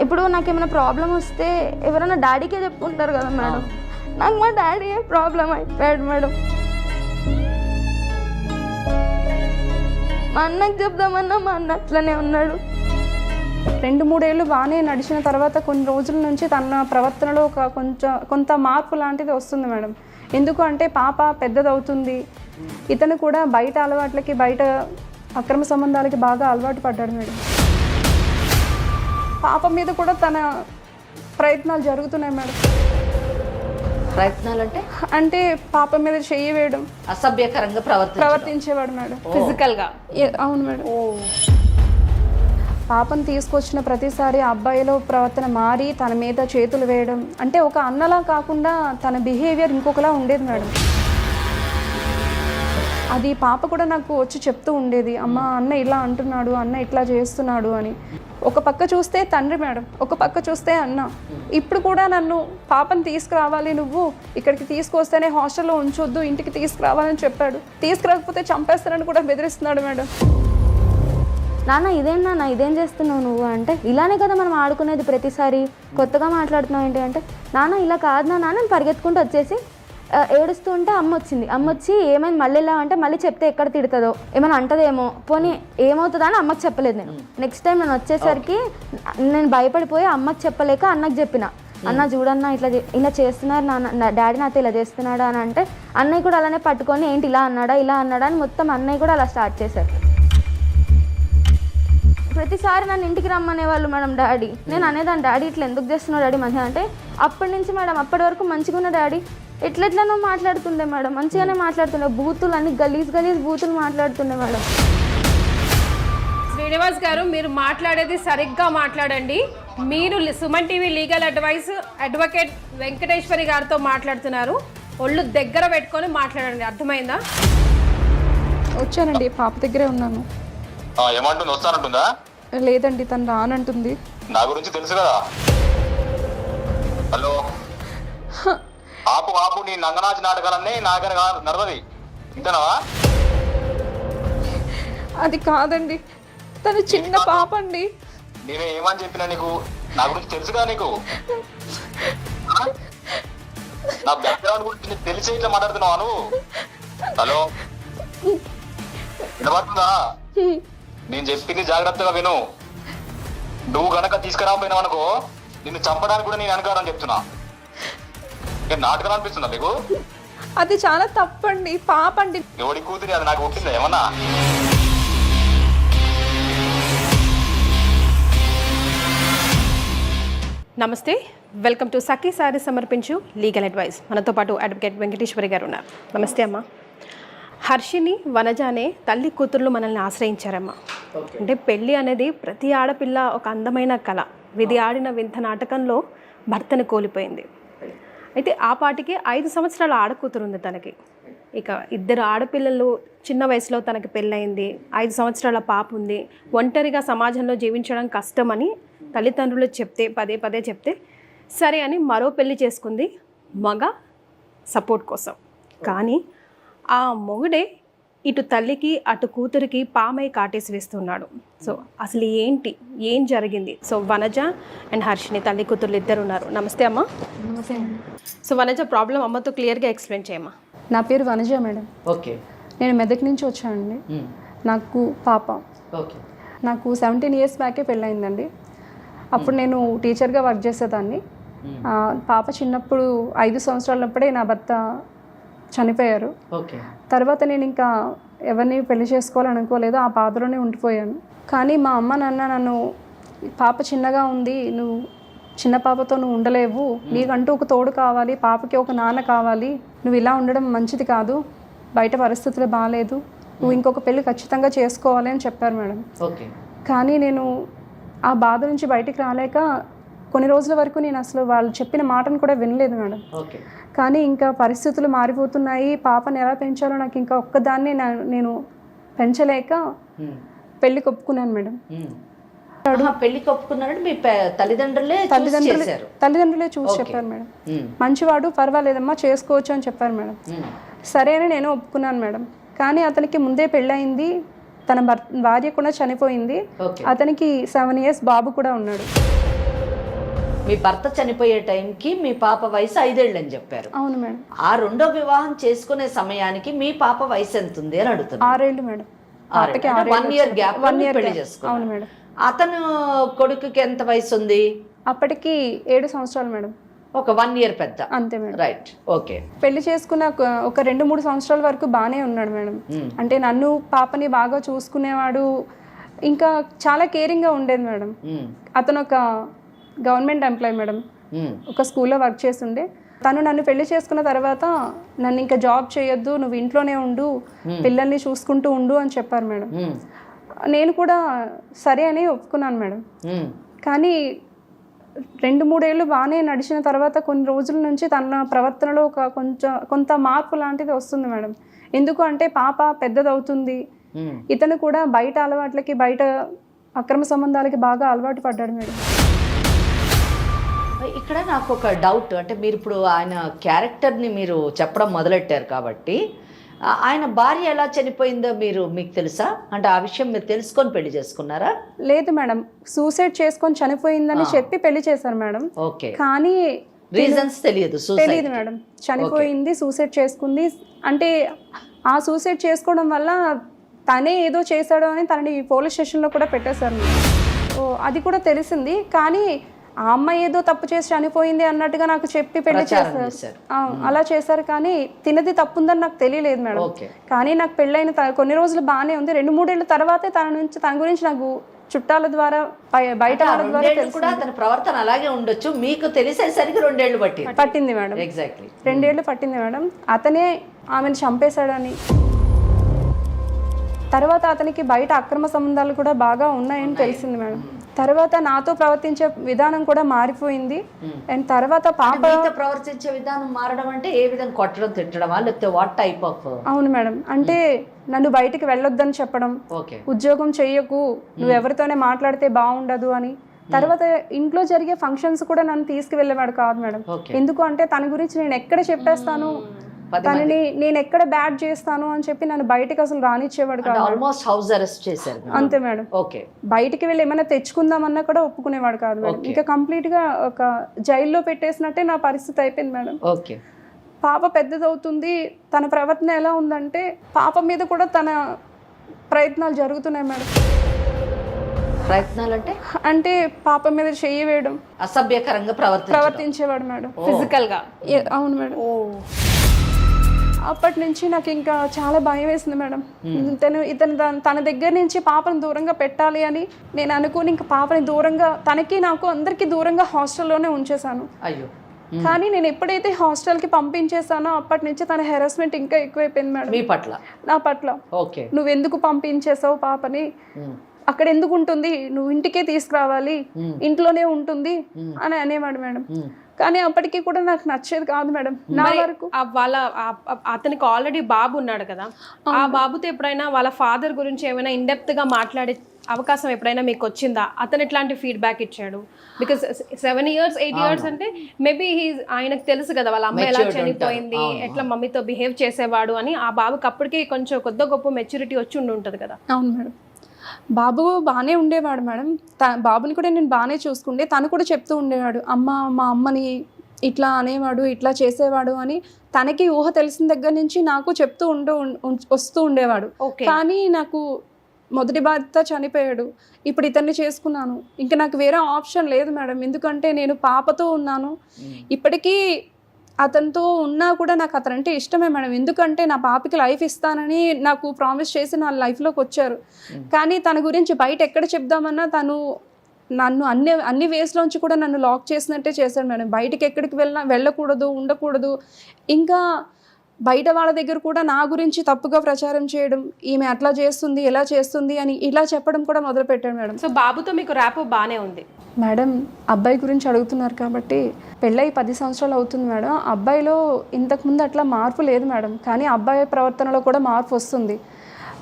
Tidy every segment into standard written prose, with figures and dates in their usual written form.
ఇప్పుడు నాకేమైనా ప్రాబ్లం వస్తే ఎవరైనా డాడీకే చెప్పుకుంటారు కదా మేడం, నాకు మా డాడీ ప్రాబ్లం అయిపోయాడు మేడం. మా అన్నకి చెప్దామన్నా మా అన్న అట్లనే ఉన్నాడు. 2-3 ఏళ్ళు బాగానే నడిచిన తర్వాత కొన్ని రోజుల నుంచి తన ప్రవర్తనలో కొంత మార్పు లాంటిది వస్తుంది మేడం. ఎందుకు అంటే పాప పెద్దదవుతుంది, ఇతను కూడా బయట అలవాట్లకి బయట అక్రమ సంబంధాలకి బాగా అలవాటు పడ్డాడు మేడం. పాప మీద కూడా తన ప్రయత్నాలు జరుగుతున్నాయి మేడం. ప్రయత్నాలు అంటే పాప మీద చెయ్యి వేయడం, అసభ్యకరంగా ప్రవర్తించేవాడు మేడం ఫిజికల్గా. అవును మేడం. పాపను తీసుకొచ్చిన ప్రతిసారి అబ్బాయిలో ప్రవర్తన మారి తన మీద చేతులు వేయడం, అంటే ఒక అన్నలా కాకుండా తన బిహేవియర్ ఇంకొకలా ఉండేది మేడం. అది పాప కూడా నాకు వచ్చి చెప్తూ ఉండేది, అమ్మ అన్న ఇలా అంటున్నాడు, అన్న ఇట్లా చేస్తున్నాడు అని. ఒక పక్క చూస్తే తండ్రి మేడం, ఒక పక్క చూస్తే అన్న. ఇప్పుడు కూడా నన్ను పాపను తీసుకురావాలి, నువ్వు ఇక్కడికి తీసుకొస్తేనే హాస్టల్లో ఉంచొద్దు, ఇంటికి తీసుకురావాలని చెప్పాడు. తీసుకురాకపోతే చంపేస్తానని కూడా బెదిరిస్తున్నాడు మేడం. నాన్న ఇదేం నాన్న ఇదేం చేస్తున్నావు నువ్వు అంటే, ఇలానే కదా మనం ఆడుకునేది, ప్రతిసారి కొత్తగా మాట్లాడుతున్నావు ఏంటి అంటే, నాన్న ఇలా కాదు నాన్న. నేను పరిగెత్తుకుంటూ వచ్చేసి ఏడుస్తూ ఉంటే అమ్మ వచ్చి ఏమైంది మళ్ళీ ఇలా అంటే, మళ్ళీ చెప్తే ఎక్కడ తిడుతుందో ఏమైనా అంటదేమో, పోనీ ఏమవుతుందో అని అమ్మకి చెప్పలేదు నేను. నెక్స్ట్ టైం నేను వచ్చేసరికి నేను భయపడిపోయి అమ్మకి చెప్పలేక అన్నకి చెప్పిన, అన్న చూడన్నా ఇలా చేస్తున్నారు నాన్న, డాడీ నాతో ఇలా చేస్తున్నాడా అని అంటే, అన్నయ్య కూడా అలానే పట్టుకొని ఏంటి ఇలా అన్నాడా అని మొత్తం అన్నయ్య కూడా అలా స్టార్ట్ చేశారు. ప్రతిసారి నన్ను ఇంటికి రమ్మనేవాళ్ళు మేడం డాడీ. నేను అనేదాన్ని, డాడీ ఇట్లా ఎందుకు చేస్తున్నావు డాడీ మంచిగా అంటే, అప్పటి నుంచి మేడం అప్పటి వరకు మంచిగా ఉన్న డాడీ ఎట్లెట్లనో మాట్లాడుతుండే మేడం, మంచిగానే మాట్లాడుతుండే, బూతులు అన్ని గలీజ్ బూతులు మాట్లాడుతుండే మేడం. శ్రీనివాస్ గారు, మీరు మాట్లాడేది సరిగ్గా మాట్లాడండి. మీరు Suman TV legal advocate Venkateswari గారితో మాట్లాడుతున్నారు. ఒళ్ళు దగ్గర పెట్టుకొని మాట్లాడండి, అర్థమైందా? వచ్చానండి, పాప దగ్గరే ఉన్నాను. ఏమంటుంది, వస్తానంటుందా? లేదండి, తను రానంటుంది. నా గురించి తెలుసు కదా. హలో, ఆపు నీ నంగనాచి నాటకాలన్నీ నాగన నడవది, ఇంతనవా? అది కాదండి, తను చిన్న పాప అండి. నేను ఏమని చెప్పినా నీకు? నా గురించి తెలుసుగా నీకు? నా బ్యాక్గ్రౌండ్ గురించి తెలిసే ఇట్లా మాట్లాడుతున్నావా నువ్వు? హలో, వినబడుతుందా? నేను చెప్పింది జాగ్రత్తగా విను. నువ్వు గనక తీసుకురాకపోయినావు అనుకో, నిన్ను చంపడానికి కూడా నేను వెనకాడని చెప్తున్నా. నేను నాటకం అనిపిస్తుందా నీకు? అది చాలా తప్పండి, పాప అండి. ఎవడి కూతురి అది నాకు ఒప్పిందా ఏమన్నా? నమస్తే, వెల్కమ్ టు సఖీ సారీ సమర్పించు లీగల్ అడ్వైస్. మనతో పాటు అడ్వకేట్ వెంకటేశ్వరి గారు ఉన్నారు. నమస్తే అమ్మ. హర్షిని, వనజ అనే తల్లి కూతుర్లు మనల్ని ఆశ్రయించారమ్మా. అంటే పెళ్ళి అనేది ప్రతి ఆడపిల్ల ఒక అందమైన కళ. విధి ఆడిన వింత నాటకంలో భర్తను కోల్పోయింది. అయితే ఆ పాటికి 5 సంవత్సరాల ఆడకూతురు ఉంది తనకి. ఇక 2 ఆడపిల్లలు చిన్న వయసులో తనకి పెళ్ళయింది. 5 సంవత్సరాల పాప ఉంది. ఒంటరిగా సమాజంలో జీవించడం కష్టమని తల్లిదండ్రులు పదే చెప్తే సరే అని మరో పెళ్లి చేసుకుంది, మగ సపోర్ట్ కోసం. కానీ ఆ మొగుడే ఇటు తల్లికి అటు కూతురికి పామై కాటేసి వేస్తున్నాడు. సో అసలు ఏం జరిగింది? సో వనజ అండ్ హర్షిని తల్లి కూతుర్లు 2 ఉన్నారు. నమస్తే అమ్మ. నమస్తే. సో వనజ, ప్రాబ్లం అమ్మతో క్లియర్గా ఎక్స్ప్లెయిన్ చేయమ్మా. నా పేరు వనజ మేడం. ఓకే. నేను మెదక్ నుంచి వచ్చానండి. నాకు పాప, నాకు 17 ఇయర్స్ బ్యాకే పెళ్ళయిందండి. అప్పుడు నేను టీచర్గా వర్క్ చేసేదాన్ని. పాప చిన్నప్పుడు 5 సంవత్సరాలప్పుడే నా భర్త చనిపోయారు. తర్వాత నేను ఇంకా ఎవరిని పెళ్లి చేసుకోవాలనుకోలేదు, ఆ బాధలోనే ఉండిపోయాను. కానీ మా అమ్మ నాన్న నన్ను, పాప చిన్నగా ఉంది, నువ్వు చిన్న పాపతో నువ్వు ఉండలేవు, నీకంటూ ఒక తోడు కావాలి, పాపకి ఒక నాన్న కావాలి, నువ్వు ఇలా ఉండడం మంచిది కాదు, బయట పరిస్థితులు బాగాలేదు, నువ్వు ఇంకొక పెళ్ళి ఖచ్చితంగా చేసుకోవాలి అని చెప్పారు మేడం. కానీ నేను ఆ బాధ నుంచి బయటికి రాలేక కొన్ని రోజుల వరకు నేను అసలు వాళ్ళు చెప్పిన మాటను కూడా వినలేదు మేడం. కానీ ఇంకా పరిస్థితులు మారిపోతున్నాయి, పాపని ఎలా పెంచాలో నాకు ఇంకా ఒక్కదాన్ని నేను పెంచలేక పెళ్ళికి ఒప్పుకున్నాను మేడం. పెళ్లికి ఒప్పుకున్నారంటే మీ తల్లిదండ్రులే చూసి చెప్పారు మేడం. మంచివాడు, పర్వాలేదమ్మా చేసుకోవచ్చు అని చెప్పారు మేడం. సరే అని నేను ఒప్పుకున్నాను మేడం. కానీ అతనికి ముందే పెళ్ళయింది, తన భార్య కూడా చనిపోయింది, అతనికి 7 ఇయర్స్ బాబు కూడా ఉన్నాడు. మీ భర్త చనిపోయే టైంకి మీ పాప వయసు 5 ఏళ్ళు అని చెప్పారు. అవును మేడం. ఆ రెండో వివాహం చేసుకునే సమయానికి మీ పాప వయసు ఎంత ఉంది అని అడుగుతున్నా. 6 ఏళ్ళు మేడం. 1 ఇయర్ గ్యాప్ పెళ్లి చేసుకున్నారు. అవును మేడం. అతను కొడుకుకి ఎంత వయసు ఉంది? అప్పటికి 7 సంవత్సరాలు మేడం. ఒక 1 ఇయర్ పెద్ద. అంతే మేడం. Right, okay. పెళ్లి చేసుకున్న ఒక 2-3 సంవత్సరాల వరకు బాగానే ఉన్నాడు మేడం. అంటే నన్ను పాపని బాగా చూసుకునేవాడు, ఇంకా చాలా కేరింగ్గా ఉండేది మేడం. అతను ఒక గవర్నమెంట్ ఎంప్లాయ్ మేడం, ఒక స్కూల్లో వర్క్ చేస్తుండే. తను నన్ను పెళ్లి చేసుకున్న తర్వాత నన్ను ఇంకా జాబ్ చేయొద్దు, నువ్వు ఇంట్లోనే ఉండు, పిల్లల్ని చూసుకుంటూ ఉండు అని చెప్పారు మేడం. నేను కూడా సరే అని ఒప్పుకున్నాను మేడం. కానీ 2-3 ఏళ్ళు బాగానే నడిచిన తర్వాత కొన్ని రోజుల నుంచి తన ప్రవర్తనలో కొంత మార్పు లాంటిది వస్తుంది మేడం. ఎందుకు అంటే పాప పెద్దదవుతుంది, ఇతను కూడా బయట అలవాట్లకి, బయట అక్రమ సంబంధాలకి బాగా అలవాటు పడ్డాడు మేడం. ఇక్కడ నాకు ఒక డౌట్, అంటే మీరు ఇప్పుడు ఆయన క్యారెక్టర్ని మీరు చెప్పడం మొదలెట్టారు కాబట్టి ఆయన భార్య ఎలా చనిపోయిందో మీకు తెలుసా? అంటే ఆ విషయం మీరు తెలుసుకొని పెళ్లి చేసుకున్నారా? లేదు మేడం, సూసైడ్ చేసుకొని చనిపోయిందని చెప్పి పెళ్లి చేశారు మేడం. ఓకే. కానీ రీజన్స్ తెలియదు మేడం. చనిపోయింది, సూసైడ్ చేసుకుంది. అంటే ఆ సూసైడ్ చేసుకోవడం వల్ల తనే ఏదో చేశాడు అని తనని పోలీస్ స్టేషన్లో కూడా పెట్టేశారు. అది కూడా తెలిసింది. కానీ ఆ అమ్మాయి ఏదో తప్పు చేసి చనిపోయింది అన్నట్టుగా నాకు చెప్పి పెళ్లి చేశారు. అలా చేశారు, కానీ తినది తప్పుందని నాకు తెలియలేదు మేడం. కానీ నాకు పెళ్ళైన కొన్ని రోజులు బాగానే ఉంది. 2-3 ఏళ్ళ తర్వాతే తన గురించి నాకు చుట్టాల ద్వారా, బయట వాళ్ళ ద్వారా కూడా తన ప్రవర్తన అలాగే ఉండొచ్చు. మీకు తెలిసేసరికి 2 ఏళ్ళు పట్టింది మేడం. ఎగ్జాక్ట్లీ 2 ఏళ్ళు పట్టింది మేడం. అతనే ఆమెను చంపేశాడని, తర్వాత అతనికి బయట అక్రమ సంబంధాలు కూడా బాగా ఉన్నాయని తెలిసింది మేడం. తర్వాత నాతో ప్రవర్తించే విధానం కూడా మారిపోయింది. అండ్ తర్వాత పాప ప్రవర్తించే విధానం మారడం అంటే ఏ విధంగా కొట్టడం, తిట్టడమా, లేకపోతే వాట్ టైప్ ఆఫ్? అవును మేడం. అంటే నన్ను బయటికి వెళ్ళొద్దని చెప్పడం, ఉద్యోగం చెయ్యకు, నువ్వు ఎవరితోనే మాట్లాడితే బాగుండదు అని. తర్వాత ఇంట్లో జరిగే ఫంక్షన్స్ కూడా నన్ను తీసుకువెళ్ళేవాడు కాదు మేడం. ఎందుకు అంటే తన గురించి నేను ఎక్కడ చెప్పేస్తాను, తనని నేను ఎక్కడ బ్యాడ్ చేస్తాను అని చెప్పి నన్ను బయటకు అసలు రానిచ్చేవాడు కాదు. ఆల్మోస్ట్ హౌస్ అరెస్ట్ చేశారు. అంతే మేడం. ఓకే. బయటికి వెళ్ళి ఏమైనా తెచ్చుకుందామన్నా కూడా ఒప్పుకునేవాడు కాదు మేడం. ఇంకా కంప్లీట్ గా ఒక జైల్లో పెట్టేసినట్టే నా పరిస్థితి అయిపోయింది మేడం. ఓకే. పాప పెద్దదవుతుంది, తన ప్రవర్తన ఎలా ఉందంటే పాప మీద కూడా తన ప్రయత్నాలు జరుగుతున్నాయి మేడం. ప్రయత్నాలు అంటే పాప మీద చెయ్యి వేయడం, అసభ్యకరంగా ప్రవర్తించేవాడు మేడం, ఫిజికల్ గా. అవును మేడం. అప్పటి నుంచి నాకు ఇంకా చాలా భయం వేసింది మేడం. ఇతను తన దగ్గర నుంచి పాపను దూరంగా పెట్టాలి అని నేను అనుకుని ఇంకా పాపని దూరంగా, తనకి నాకు అందరికి దూరంగా హాస్టల్లోనే ఉంచేశాను. అయ్యో. కానీ నేను ఎప్పుడైతే హాస్టల్కి పంపించేసానో అప్పటి నుంచి తన హెరాస్మెంట్ ఇంకా ఎక్కువైపోయింది మేడం. మీ పట్ల? నా పట్ల. ఓకే. నువ్వెందుకు పంపించేసావు పాపని, అక్కడ ఎందుకు ఉంటుంది, నువ్వు ఇంటికే తీసుకురావాలి, ఇంట్లోనే ఉంటుంది అని అనేవాడు మేడం. కానీ అప్పటికి కూడా నాకు నచ్చేది కాదు మేడం. నా వరకు అతనికి ఆల్రెడీ బాబు ఉన్నాడు కదా, ఆ బాబుతో ఎప్పుడైనా వాళ్ళ ఫాదర్ గురించి ఏమైనా ఇన్డెప్త్ గా మాట్లాడే అవకాశం ఎప్పుడైనా మీకు వచ్చిందా? అతను ఎట్లాంటి ఫీడ్బ్యాక్ ఇచ్చాడు? బికాస్ 7 years 8 years అంటే మేబీ ఆయనకు తెలుసు కదా వాళ్ళ అమ్మ ఎలా చనిపోయింది, ఎట్లా మమ్మీతో బిహేవ్ చేసేవాడు అని. ఆ బాబుకి అప్పటికి కొంచెం కొద్ది గొప్ప మెచ్యూరిటీ వచ్చి ఉంటుంది కదా. అవును మేడం. బాబు బాగానే ఉండేవాడు మేడం. బాబుని కూడా నేను బాగానే చూసుకుంటే తను కూడా చెప్తూ ఉండేవాడు, మా అమ్మని ఇట్లా అనేవాడు, ఇట్లా చేసేవాడు అని. తనకి ఊహ తెలిసిన దగ్గర నుంచి నాకు చెప్తూ వస్తూ ఉండేవాడు. కానీ నాకు మొదటి భర్త చనిపోయాడు, ఇప్పుడు ఇతన్ని చేసుకున్నాను, ఇంకా నాకు వేరే ఆప్షన్ లేదు మేడం. ఎందుకంటే నేను పాపతో ఉన్నాను. ఇప్పటికీ అతనితో ఉన్నా కూడా నాకు అతనంటే ఇష్టమే మేడం. ఎందుకంటే నా పాపకి లైఫ్ ఇస్తానని నాకు ప్రామిస్ చేసి నా లైఫ్లోకి వచ్చారు. కానీ తన గురించి బయట ఎక్కడ చెప్దామన్నా తను నన్ను అన్ని వేస్లోంచి కూడా నన్ను లాక్ చేసినట్టే చేశాడు మేడం. బయటికి ఎక్కడికి వెళ్ళకూడదు, ఉండకూడదు. ఇంకా బయట వాళ్ళ దగ్గర కూడా నా గురించి తప్పుగా ప్రచారం చేయడం, ఈమె అట్లా చేస్తుంది, ఎలా చేస్తుంది అని ఇలా చెప్పడం కూడా మొదలుపెట్టాడు మేడం. సో బాబుతో మీకు ర్యాపో బాగానే ఉంది మేడం. అబ్బాయి గురించి అడుగుతున్నారు కాబట్టి పెళ్ళై 10 సంవత్సరాలు అవుతుంది మేడం. అబ్బాయిలో ఇంతకుముందు అట్లా మార్పు లేదు మేడం, కానీ అబ్బాయి ప్రవర్తనలో కూడా మార్పు వస్తుంది.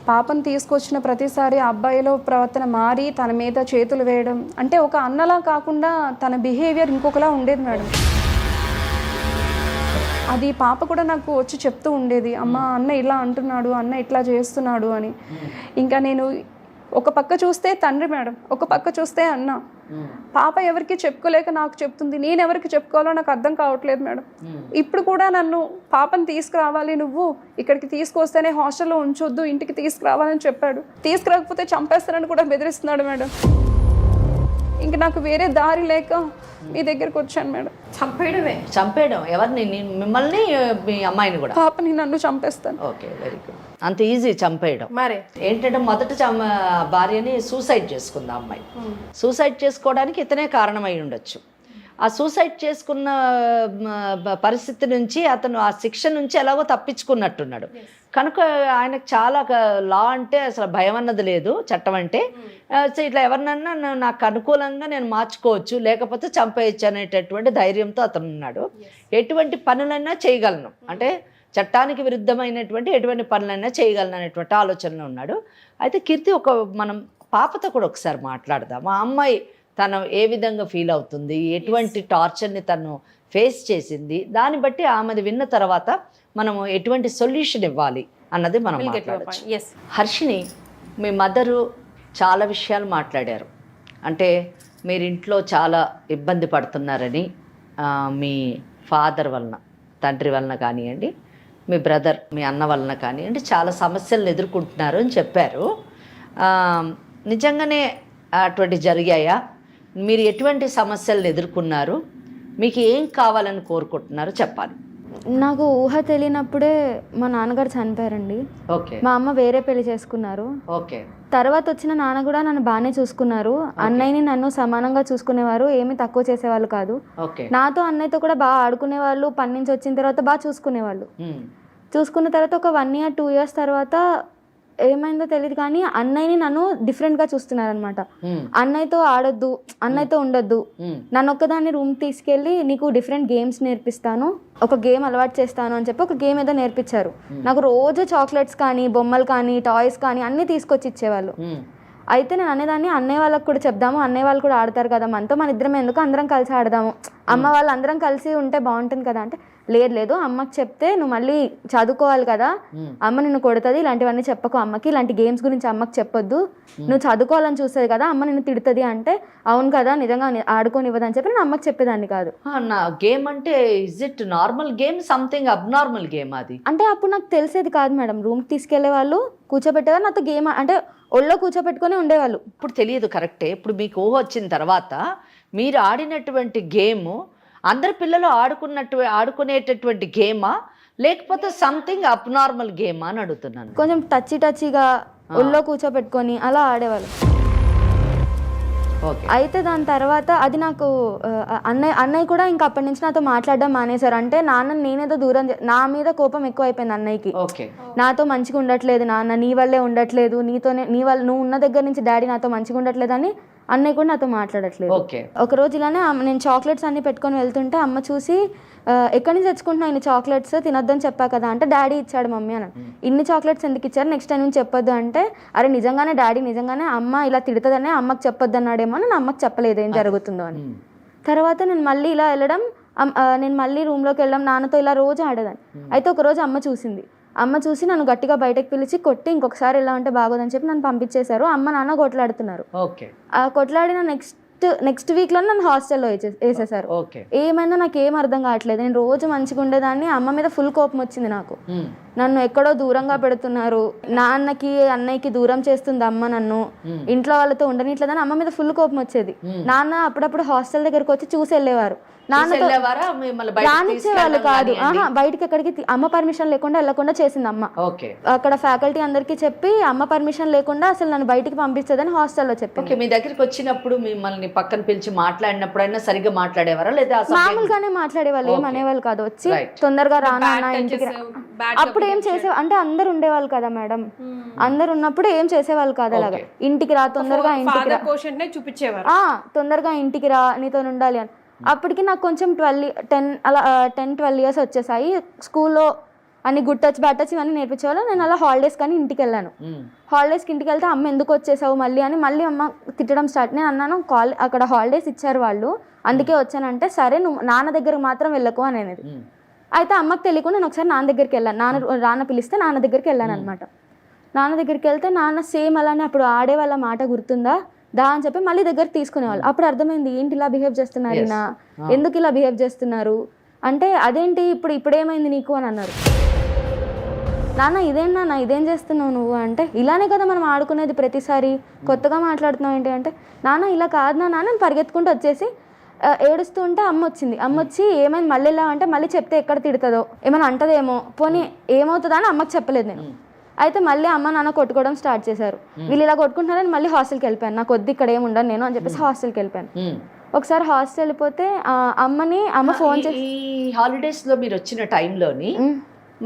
పాపను తీసుకొచ్చిన ప్రతిసారి అబ్బాయిలో ప్రవర్తన మారి తన మీద చేతులు వేయడం, అంటే ఒక అన్నలా కాకుండా తన బిహేవియర్ ఇంకొకలా ఉండేది మేడం. అది పాప కూడా నాకు వచ్చి చెప్తూ ఉండేది, అమ్మ అన్న ఇలా అంటున్నాడు, అన్న ఇట్లా చేస్తున్నాడు అని. ఇంకా నేను ఒక పక్క చూస్తే తండ్రి మేడం, ఒక పక్క చూస్తే అన్న. పాప ఎవరికి చెప్పుకోలేక నాకు చెప్తుంది, నేను ఎవరికి చెప్పుకోవాలో నాకు అర్థం కావట్లేదు మేడం. ఇప్పుడు కూడా నన్ను పాపని తీసుకురావాలి, నువ్వు ఇక్కడికి తీసుకొస్తేనే హాస్టల్లో ఉంచొద్దు, ఇంటికి తీసుకురావాలని చెప్పాడు. తీసుకురాకపోతే చంపేస్తానని కూడా బెదిరిస్తున్నాడు మేడం. ఇంక నాకు వేరే దారి లేక మీ దగ్గరికి వచ్చాను మేడం. చంపేయడం ఎవరిని? మిమ్మల్ని, మీ అమ్మాయిని కూడా? పాపని నన్ను చంపేస్తాను. Okay, very good. అంత ఈజీ చంపేయడం. మరే ఏంటంటే మొదట భార్యని సూసైడ్ చేసుకుంది ఆ అమ్మాయి. సూసైడ్ చేసుకోవడానికి ఇతనే కారణమై ఉండొచ్చు. ఆ సూసైడ్ చేసుకున్న పరిస్థితి నుంచి అతను ఆ శిక్ష నుంచి ఎలాగో తప్పించుకున్నట్టున్నాడు. కనుక ఆయనకు చాలా లా అంటే అసలు భయం అన్నది లేదు, చట్టం అంటే. సో ఇట్లా ఎవరినన్నా నాకు అనుకూలంగా నేను మార్చుకోవచ్చు, లేకపోతే చంపేయచ్చు అనేటటువంటి ధైర్యంతో అతను ఉన్నాడు. ఎటువంటి పనులైనా చేయగలను, అంటే చట్టానికి విరుద్ధమైనటువంటి ఎటువంటి పనులైనా చేయగలను అనేటువంటి ఆలోచనలో ఉన్నాడు. అయితే కీర్తి, మనం పాపతో కూడా ఒకసారి మాట్లాడదాం. ఆ అమ్మాయి తను ఏ విధంగా ఫీల్ అవుతుంది, ఎటువంటి టార్చర్ని తను ఫేస్ చేసింది, దాన్ని బట్టి ఆమెది విన్న తర్వాత మనము ఎటువంటి సొల్యూషన్ ఇవ్వాలి అన్నది మనం మాట్లాడచ్చు. హర్షిని, మీ మదరు చాలా విషయాలు మాట్లాడారు. అంటే మీరు ఇంట్లో చాలా ఇబ్బంది పడుతున్నారని, మీ ఫాదర్ వలన, తండ్రి వలన కానివ్వండి, మీ బ్రదర్, మీ అన్న వలన కానివ్వండి, చాలా సమస్యలను ఎదుర్కొంటున్నారు అని చెప్పారు. నిజంగానే అటువంటి జరిగాయా? మీరు ఎటువంటి సమస్యలను ఎదుర్కొన్నారు? మీకు ఏం కావాలని కోరుకుంటున్నారో చెప్పాలి. నాకు ఊహ తెలియనప్పుడే మా నాన్నగారు చనిపోయారండి. ఓకే. మా అమ్మ వేరే పెళ్లి చేసుకున్నారు. ఓకే. తర్వాత వచ్చిన నాన్న కూడా నన్ను బాగానే చూసుకున్నారు. అన్నయ్యని నన్ను సమానంగా చూసుకునేవారు, ఏమీ తక్కువ చేసేవాళ్ళు కాదు. నాతో అన్నయ్యతో కూడా బాగా ఆడుకునేవాళ్ళు. పని నుంచి వచ్చిన తర్వాత బాగా చూసుకునేవాళ్ళు. చూసుకున్న తర్వాత ఒక 1 year 2 years తర్వాత ఏమైందో తెలియదు కానీ అన్నయ్యని నన్ను డిఫరెంట్గా చూస్తున్నారు అనమాట. అన్నయ్యతో ఆడొద్దు, అన్నయ్యతో ఉండొద్దు, నన్ను ఒక్కదాన్ని రూమ్ తీసుకెళ్ళి నీకు డిఫరెంట్ గేమ్స్ నేర్పిస్తాను, ఒక గేమ్ అలవాటు చేస్తాను అని చెప్పి ఒక గేమ్ ఏదో నేర్పించారు. నాకు రోజు చాక్లెట్స్ కానీ, బొమ్మలు కానీ, టాయ్స్ కానీ అన్నీ తీసుకొచ్చి ఇచ్చేవాళ్ళు. అయితే నేను అనేదాన్ని, అన్నయ్య వాళ్ళకి కూడా చెప్దాము, అన్నయ్య వాళ్ళు కూడా ఆడతారు కదా మనతో, మన ఇద్దరం ఎందుకు, అందరం కలిసి ఆడదాము, అమ్మ వాళ్ళు అందరం కలిసి ఉంటే బాగుంటుంది కదా అంటే, లేదు అమ్మకి చెప్తే నువ్వు మళ్ళీ చదువుకోవాలి కదా, అమ్మ నిన్ను కొడుతుంది, ఇలాంటివన్నీ చెప్పకు అమ్మకి, ఇలాంటి గేమ్స్ గురించి అమ్మకి చెప్పొద్దు, నువ్వు చదువుకోవాలని చూస్తుంది కదా, అమ్మ నిన్ను తిడుతుంది అంటే, అవును కదా నిజంగా ఆడుకోనివ్వదని చెప్పి నేను అమ్మకి చెప్పేదాన్ని కాదు. నా గేమ్ అంటే is it normal game, something abnormal game అది? అంటే అప్పుడు నాకు తెలిసేది కాదు మేడం. రూమ్కి తీసుకెళ్లే వాళ్ళు, కూర్చోబెట్టేవారు, నాతో గేమ్ అంటే ఒళ్ళో కూర్చోబెట్టుకుని ఉండేవాళ్ళు. ఇప్పుడు తెలియదు, కరెక్టే. ఇప్పుడు మీకు ఊహ వచ్చిన తర్వాత మీరు ఆడినటువంటి గేమ్ అందరు పిల్లలు ఆడుకునేటటువంటి గేమా, లేకపోతే సంథింగ్ అబ్నార్మల్ గేమా అని అడుగుతున్నాను. కొంచెం టచీగా ఒళ్ళో కూర్చోబెట్టుకొని అలా ఆడేవాళ్ళు. అయితే దాని తర్వాత అది నాకు అన్నయ్య కూడా ఇంకా అప్పటి నుంచి నాతో మాట్లాడడం మానేశారు. అంటే నాన్న నేనేదో దూరం, నా మీద కోపం ఎక్కువ అయిపోయింది అన్నయ్యకి. నాతో మంచిగా ఉండట్లేదు నాన్న, నీ వల్లే ఉండట్లేదు, నువ్వు ఉన్న దగ్గర నుంచి డాడీ నాతో మంచిగా ఉండట్లేదు అని అన్నయ్య కూడా నాతో మాట్లాడట్లేదు. ఒకరోజు ఇలానే నేను చాక్లెట్స్ అన్ని పెట్టుకొని వెళ్తుంటే అమ్మ చూసి, ఎక్కడి నుంచి తెచ్చుకుంటున్నావు ఇన్ని చాక్లెట్స్, తినొద్దని చెప్పా కదా అంటే, డాడీ ఇచ్చాడు మమ్మీ అని. ఇన్ని చాక్లెట్స్ ఎందుకు ఇచ్చారు, నెక్స్ట్ టైం నుంచి చెప్పొద్దు అంటే, అరే నిజంగానే డాడీ నిజంగానే అమ్మ ఇలా తిడుతుందనే అమ్మకి చెప్పొద్దు అన్నాడేమో, నేను అమ్మకి చెప్పలేదు ఏం జరుగుతుందో అని. తర్వాత నేను మళ్ళీ ఇలా వెళ్ళడం, నేను మళ్ళీ రూమ్లోకి వెళ్ళడం, నాన్నతో ఇలా రోజు ఆడేదాన్ని. అయితే ఒకరోజు అమ్మ చూసింది. అమ్మ చూసి నన్ను గట్టిగా బయటకు పిలిచి కొట్టి, ఇంకొకసారి ఎలా ఉంటే బాగోదని చెప్పి నన్ను పంపించేశారు. అమ్మ నాన్న కొట్లాడుతున్నారు. కొట్లాడిన నెక్స్ట్ వీక్లో నన్ను హాస్టల్లో వేసేసారు. ఏమైందో నాకు ఏం అర్థం కావట్లేదు. నేను రోజు మంచిగా ఉండేదాన్ని, అమ్మ మీద ఫుల్ కోపం వచ్చింది నాకు. నన్ను ఎక్కడో దూరంగా పెడుతున్నారు, నాన్నకి అన్నయ్యకి దూరం చేస్తుంది అమ్మ, నన్ను ఇంట్లో వాళ్ళతో ఉండనిట్లేదని అమ్మ మీద ఫుల్ కోపం వచ్చేది. నాన్న అప్పుడప్పుడు హాస్టల్ దగ్గరకు వచ్చి చూసి వెళ్ళేవారు. నాన్నతో రానిచ్చేవాళ్ళు కాదు, బయటకి ఎక్కడికి అమ్మ పర్మిషన్ లేకుండా వెళ్ళకుండా చేసింది అమ్మ. అక్కడ ఫ్యాకల్టీ అందరికి చెప్పి అమ్మ పర్మిషన్ లేకుండా అసలు నన్ను బయటికి పంపిస్తుందని హాస్టల్లో చెప్పి. మీ దగ్గరికి వచ్చినప్పుడు మిమ్మల్ని పక్కన పిలిచి మాట్లాడినప్పుడైనా సరిగ్గా మాట్లాడేవారా, లేదా మామూలుగానే మాట్లాడేవాళ్ళు, ఏం అనేవాళ్ళు కాదు. వచ్చి తొందరగా రానా ఇంటికి, అప్పుడు ఏం చేసే అంటే అందరు ఉండేవాళ్ళు కదా మేడం, అందరు ఉన్నప్పుడు ఏం చేసేవాళ్ళు కాదు. అలాగా ఇంటికి రా, తొందరగా ఇంటికి రా, తొందరగా ఇంటికి రా, నీతో ఉండాలి అని. అప్పటికి నాకు కొంచెం 10-12 years వచ్చేసాయి. స్కూల్లో అన్ని గుడ్ టచ్ బ్యాడ్ టచ్ ఇవన్నీ నేర్పించేవాళ్ళు. నేను అలా హాలిడేస్ కానీ ఇంటికి వెళ్ళాను. హాలిడేస్కి ఇంటికి వెళ్తే అమ్మ ఎందుకు వచ్చేసావు మళ్ళీ అని మళ్ళీ అమ్మ తిట్టడం స్టార్ట్. నేను అన్నాను, అక్కడ హాలిడేస్ ఇచ్చారు వాళ్ళు, అందుకే వచ్చానంటే, సరే నువ్వు నాన్న దగ్గరకు మాత్రం వెళ్ళకు అని అనేది. అయితే అమ్మకి తెలియకుండా నేను ఒకసారి నాన్న దగ్గరికి వెళ్ళాను. నాన్న పిలిస్తే నాన్న దగ్గరికి వెళ్ళాను అనమాట. నాన్న దగ్గరికి వెళ్తే నాన్న సేమ్ అలానే, అప్పుడు ఆడే వాళ్ళ మాట గుర్తుందా, దా అని చెప్పి మళ్ళీ దగ్గరికి తీసుకునేవాళ్ళు. అప్పుడు అర్థమైంది ఏంటి ఇలా బిహేవ్ చేస్తున్నారు ఈయన, ఎందుకు ఇలా బిహేవ్ చేస్తున్నారు అంటే, అదేంటి ఇప్పుడేమైంది నీకు అని అన్నారు. నాన్న ఇదేం చేస్తున్నావు నువ్వు అంటే, ఇలానే కదా మనం ఆడుకునేది ప్రతిసారి, కొత్తగా మాట్లాడుతున్నావు ఏంటి అంటే, నాన్న ఇలా కాదు నాన్న. నేను పరిగెత్తుకుంటూ వచ్చేసి ఏడుస్తూ ఉంటే అమ్మ వచ్చి ఏమైంది మళ్ళీ ఇలా అంటే, మళ్ళీ చెప్తే ఎక్కడ తిడుతుందో ఏమైనా అంటదేమో, పోనీ ఏమవుతుందో అని అమ్మకి చెప్పలేదు నేను. అయితే మళ్ళీ అమ్మ నాన్న కొట్టుకోవడం స్టార్ట్ చేశారు. వీళ్ళు ఇలా కొట్టుకుంటున్నారని మళ్ళీ హాస్టల్కి వెళ్ళిపోయాను. నాకు వద్దు ఇక్కడ ఏముండను నేను అని చెప్పేసి హాస్టల్కి వెళ్ళిపోయాను. ఒకసారి హాస్టల్ వెళ్ళిపోతే అమ్మ ఫోన్ చేసి, ఈ హాలిడేస్లో మీరు వచ్చిన టైంలోని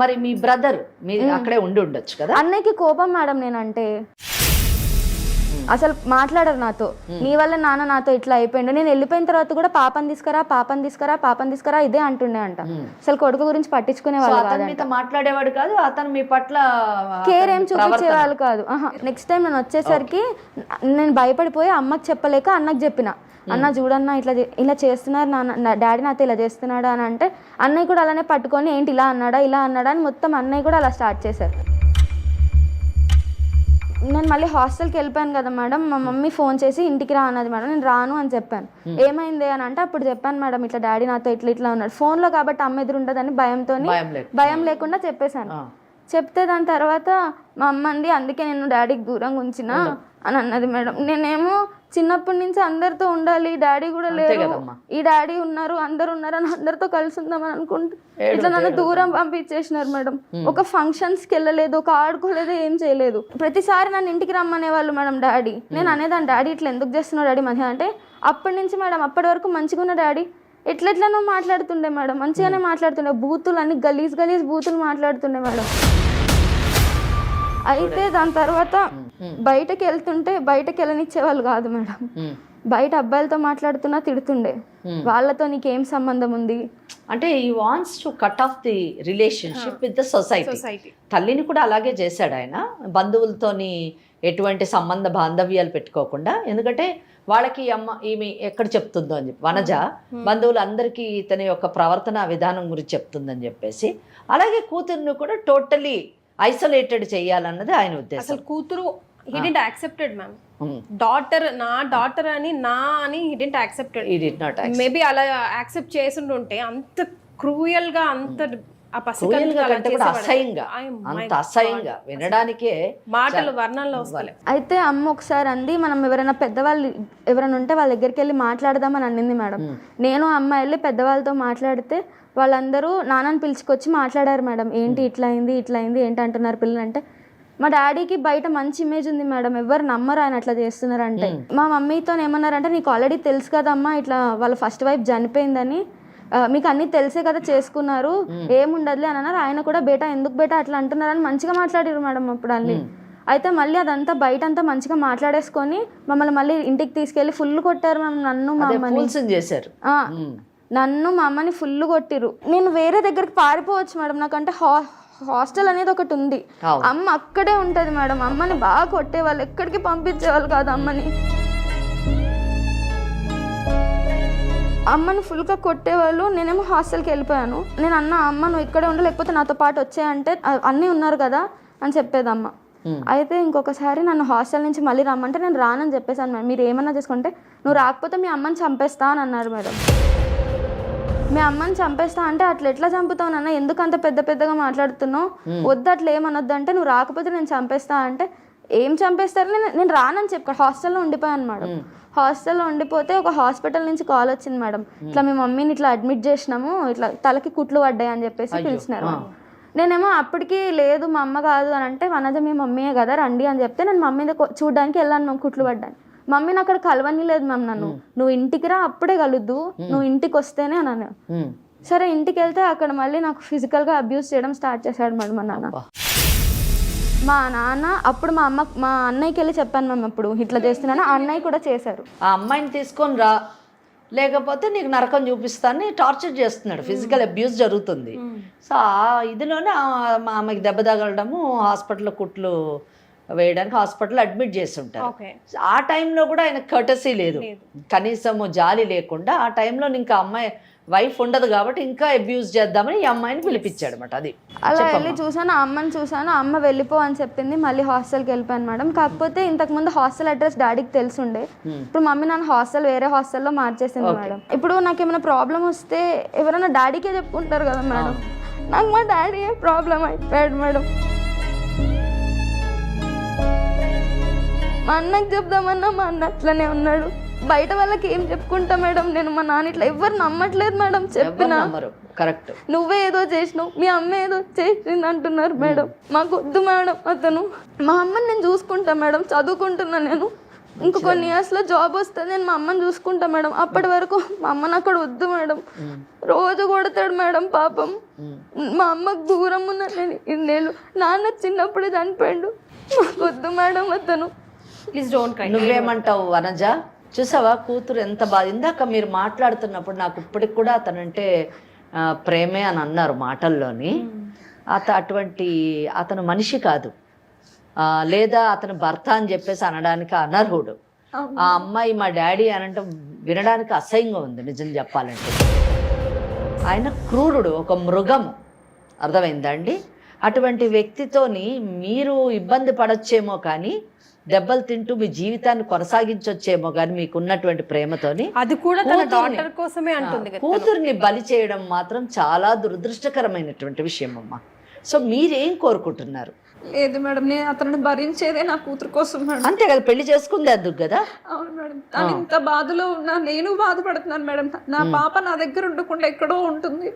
మరి మీ బ్రదర్ మీరు అక్కడే ఉండొచ్చు కదా. అన్నయ్యకి కోపం మేడం నేనంటే, అసలు మాట్లాడరు నాతో. నీ వల్ల నాన్న నాతో ఇట్లా అయిపోయిండు. నేను వెళ్ళిపోయిన తర్వాత కూడా పాపని తీసుకురా ఇదే అంటుండే అంట. అసలు కొడుకు గురించి పట్టించుకునే వాళ్ళు మాట్లాడేవాడు కాదు, అతను మీ పట్ల కేర్ ఏం చూపించేవాళ్ళు కాదు. నెక్స్ట్ టైం నేను వచ్చేసరికి నేను భయపడిపోయి అమ్మకి చెప్పలేక అన్నకి చెప్పిన, అన్న చూడన్న ఇలా చేస్తున్నారు నాన్న, డాడీ నాతో ఇలా చేస్తున్నాడా అని అంటే, అన్నయ్య కూడా అలానే పట్టుకొని ఏంటి ఇలా అన్నాడా అని మొత్తం అన్నయ్య కూడా అలా స్టార్ట్ చేశారు. నేను మళ్ళీ హాస్టల్కి వెళ్ళిపోయాను కదా మేడం, మా మమ్మీ ఫోన్ చేసి ఇంటికి రా అన్నది మేడం. నేను రాను అని చెప్పాను. ఏమైంది అని అంటే, అప్పుడు చెప్పాను మేడం ఇట్లా డాడీ నాతో ఇట్లా ఉన్నాడు. ఫోన్లో కాబట్టి అమ్మ ఎదురు ఉండదని భయం లేకుండా చెప్పేశాను. చెప్తే దాని తర్వాత మా అమ్మ అంది, అందుకే నేను డాడీకి దూరంగా ఉంచిన అని అన్నది మేడం. నేనేమో చిన్నప్పటి నుంచి అందరితో ఉండాలి, డాడీ కూడా లేరు, ఈ డాడీ ఉన్నారు అందరు ఉన్నారు అని అందరితో కలిసి ఉందామని అనుకుంటే ఇట్లా నన్ను దూరం పంపించేసినారు మేడం. ఒక ఫంక్షన్స్కి వెళ్ళలేదు, ఒక ఆడుకోలేదు, ఏం చేయలేదు. ప్రతిసారి నన్ను ఇంటికి రమ్మనే వాళ్ళు మేడం డాడీ. నేను అనేదాన్ని, డాడీ ఇట్లా ఎందుకు చేస్తున్నావు డాడీ మంచిగా అంటే, అప్పటి నుంచి మేడం అప్పటి వరకు మంచిగా ఉన్న డాడీ ఎట్లెట్లనో మాట్లాడుతుండే మేడం, మంచిగానే మాట్లాడుతుండే, బూతులు అన్ని గలీజ్ బూతులు మాట్లాడుతుండే మేడం. అయితే దాని తర్వాత బయటకు వెళ్ళనిచ్చేవాళ్ళు కాదు మేడం. బయట అబ్బాయిలతో మాట్లాడుతున్నా తిడుతుండే, వాళ్ళతో నీకేం సంబంధం ఉంది అంటే ఈ wants to cut off the relationship with the society. తల్లిని కూడా అలాగే చేశాడు ఆయన, బంధువులతోని ఎటువంటి సంబంధ బాంధవ్యాలు పెట్టుకోకుండా. ఎందుకంటే వాళ్ళకి ఈమె ఎక్కడ చెప్తుందో అని చెప్పి, వనజ బంధువులందరికీ తన యొక్క ప్రవర్తన విధానం గురించి చెప్తుందని చెప్పేసి, అలాగే కూతురుని కూడా టోటలీ ఐసోలేటెడ్ చేయాలన్నది ఆయన ఉద్దేశం. అసలు కూతురు he didn't accepted ma'am. Daughter అని he didn't accepted. He did not accept. Maybe అలా యాక్సెప్ట్ చేసుంటుంటే అంత క్రూయల్ గా అంత అసహ్యంగా వినడానికే మాటలు వర్ణంలో వస్తాయి. అయితే అమ్మ ఒకసారి అంది, మనం ఎవరైనా పెద్దవాళ్ళు ఎవరైనా ఉంటే వాళ్ళ దగ్గరికి వెళ్ళి మాట్లాడదామని అనింది మేడం. నేను అమ్మ వెళ్ళి పెద్దవాళ్ళతో మాట్లాడితే వాళ్ళందరూ నాన్నని పిలుచుకొచ్చి మాట్లాడారు మేడం. ఏంటి ఇట్లా అయింది ఏంటి అంటున్నారు పిల్లలు అంటే, మా డాడీకి బయట మంచి ఇమేజ్ ఉంది మేడం, ఎవరు నమ్మరు ఆయన అట్లా చేస్తున్నారంటే. మా మమ్మీతో ఏమన్నారంటే, నీకు ఆల్రెడీ తెలుసు కదమ్మా ఇట్లా వాళ్ళ ఫస్ట్ వైఫ్ చనిపోయిందని, మీకు అన్నీ తెలిసే కదా చేసుకున్నారు, ఏముండదులే అని అన్నారు. ఆయన కూడా ఎందుకు బేటా అట్లా అంటున్నారని మంచిగా మాట్లాడారు మేడం అప్పుడు అన్ని. అయితే మళ్ళీ అదంతా బయట అంతా మంచిగా మాట్లాడేసుకొని మమ్మల్ని మళ్ళీ ఇంటికి తీసుకెళ్ళి ఫుల్ కొట్టారు మ్యామ్. నన్ను మా అమ్మని ఫుల్ కొట్టిరు. నేను వేరే దగ్గరికి పారిపోవచ్చు మేడం, నాకంటే హాస్టల్ అనేది ఒకటి ఉంది, అమ్మ అక్కడే ఉంటది మేడం. అమ్మని బాగా కొట్టేవాళ్ళు, ఎక్కడికి పంపించేవాళ్ళు కాదు అమ్మని. అమ్మని ఫుల్గా కొట్టేవాళ్ళు. నేనేమో హాస్టల్కి వెళ్ళిపోయాను. నేను అమ్మ నువ్వు ఇక్కడే ఉండు, లేకపోతే నాతో పాటు వచ్చాయంటే అన్నీ ఉన్నారు కదా అని చెప్పేదమ్మ. అయితే ఇంకొకసారి నన్ను హాస్టల్ నుంచి మళ్ళీ రమ్మంటే నేను రానని చెప్పేసాను మేడం. మీరు ఏమన్నా చేసుకుంటే నువ్వు రాకపోతే మీ అమ్మని చంపేస్తా అని అన్నారు మేడం. మీ అమ్మని చంపేస్తా అంటే, అట్లా ఎట్లా చంపుతావు నాన్న, ఎందుకు అంత పెద్దగా మాట్లాడుతున్నావు, వద్దు అట్లా ఏమనొద్దు అంటే, నువ్వు రాకపోతే నేను చంపేస్తా అంటే, ఏం చంపేస్తారు, నేను రానని చెప్పాను. హాస్టల్లో ఉండిపోయాను మేడం. హాస్టల్లో ఉండిపోతే ఒక హాస్పిటల్ నుంచి కాల్ వచ్చింది మేడం, ఇట్లా మీ మమ్మీని ఇట్లా అడ్మిట్ చేసినాము, ఇట్లా తలకి కుట్లు పడ్డాయి అని చెప్పేసి పిలిచినారు. నేనేమో అప్పటికి లేదు మా అమ్మ కాదు అని అంటే, వనజ మీ మమ్మీయే కదా రండి అని చెప్తే నేను మమ్మీ చూడడానికి వెళ్ళాను మేము కుట్లు పడ్డాను. మమ్మీని అక్కడ కలవని లేదు మ్యామ్ నన్ను, నువ్వు ఇంటికి రా అప్పుడే కలుద్దు, నువ్వు ఇంటికి వస్తేనే అన్నాను. సరే ఇంటికి వెళ్తే అక్కడ మళ్ళీ నాకు ఫిజికల్గా అబ్యూస్ చేయడం స్టార్ట్ చేశాడు మేడం మా నాన్న. మా నాన్న అప్పుడు మా అన్నయ్యకి వెళ్ళి చెప్పాను మ్యామ్, అప్పుడు ఇట్లా చేస్తున్నాను. అన్నయ్య కూడా చేశారు. ఆ అమ్మాయిని తీసుకొని రా, లేకపోతే నీకు నరకం చూపిస్తానని టార్చర్ చేస్తున్నాడు. ఫిజికల్ అబ్యూస్ జరుగుతుంది. సో ఆ ఇదిలోనే మా అమ్మకి దెబ్బ తగలడము, హాస్పిటల్లో కుట్లు వేయడానికి హాస్పిటల్ అడ్మిట్ చేసి ఉంటారు. ఆ టైంలో కూడా ఆయన కర్టసీ లేదు, కనీసము జాలి లేకుండా ఆ టైంలో ఇంకా అమ్మాయి వైఫ్ ఉండదు కాబట్టి ఇంకా అబ్యూజ్ చేద్దామని ఈ అమ్మాయిని పిలిపించాడు అనమాట. అది అలా వెళ్ళి చూసాను, అమ్మని చూసాను, అమ్మ వెళ్ళిపో అని చెప్పింది, మళ్ళీ హాస్టల్కి వెళ్ళిపోయాను మేడం. కాకపోతే ఇంతకుముందు హాస్టల్ అడ్రస్ డాడీకి తెలుసుండే, ఇప్పుడు మమ్మీ నన్ను వేరే హాస్టల్లో మార్చేసింది మేడం. ఇప్పుడు నాకు ఏమైనా ప్రాబ్లం వస్తే ఎవరైనా డాడీకే చెప్పుకుంటారు కదా మేడం, నాకు మా డాడీ ప్రాబ్లం అయిపోయాడు మేడం. మా అన్నకి చెప్దామన్నా మా అన్న అట్లనే ఉన్నాడు. బయట వాళ్ళకి ఏం చెప్పుకుంటా మేడం, నేను మా నాన్న ఇట్లా ఎవరు నమ్మట్లేదు మేడం. చెప్పినా కరెక్ట్, నువ్వే ఏదో చేసినావు, మీ అమ్మ ఏదో చేసింది అంటున్నారు మేడం. మాకు వద్దు మేడం అతను. మా అమ్మని నేను చూసుకుంటా మేడం, చదువుకుంటున్నా నేను. ఇంకో కొన్ని ఇయర్స్లో జాబ్ వస్తే నేను మా అమ్మని చూసుకుంటా మేడం. అప్పటి వరకు మా అమ్మని అక్కడ వద్దు మేడం. రోజు కొడతాడు మేడం పాపం. మా అమ్మకు దూరం ఉన్నా నేను ఇన్నేళ్ళు. నాన్న చిన్నప్పుడే చనిపోయాడు. మాకు వద్దు మేడం అతను. Please don't cry. నువ్వేమంటావు వనజ? చూసావా కూతురు ఎంత బాధ. ఇందాక మీరు మాట్లాడుతున్నప్పుడు నాకు ఇప్పటికి కూడా అతనంటే ప్రేమే అని అన్నారు మాటల్లోని. అతను మనిషి కాదు, లేదా అతను భర్త అని చెప్పేసి అనడానికి అనర్హుడు. ఆ అమ్మాయి మా డాడీ అని అంటే వినడానికి అసహ్యంగా ఉంది నిజం చెప్పాలంటే. ఆయన క్రూరుడు, ఒక మృగం. అర్థమైందండి? అటువంటి వ్యక్తితోని మీరు ఇబ్బంది పడొచ్చేమో కానీ దెబ్బలు తింటూ మీ జీవితాన్ని కొనసాగించొచ్చేమో కానీ మీకున్నటువంటి ప్రేమతోని. అది కూడా తన డాటర్ కోసమే అంటుంది కదా. కూతుర్ని బలి చేయడం మాత్రం చాలా దురదృష్టకరమైనటువంటి విషయం అమ్మా. సో మీరేం కోరుకుంటున్నారు? లేదు మేడం, నేను అతను భరించేదే నా కూతురు కోసం మేడం. అంతే కదా, పెళ్లి చేసుకుంది అందుకు కదా. అవును మేడం, తను ఇంత బాధలో ఉన్నా నేను బాధపడుతున్నాను మేడం. నా పాప నా దగ్గర ఉండకుండా ఎక్కడో ఉంటుంది.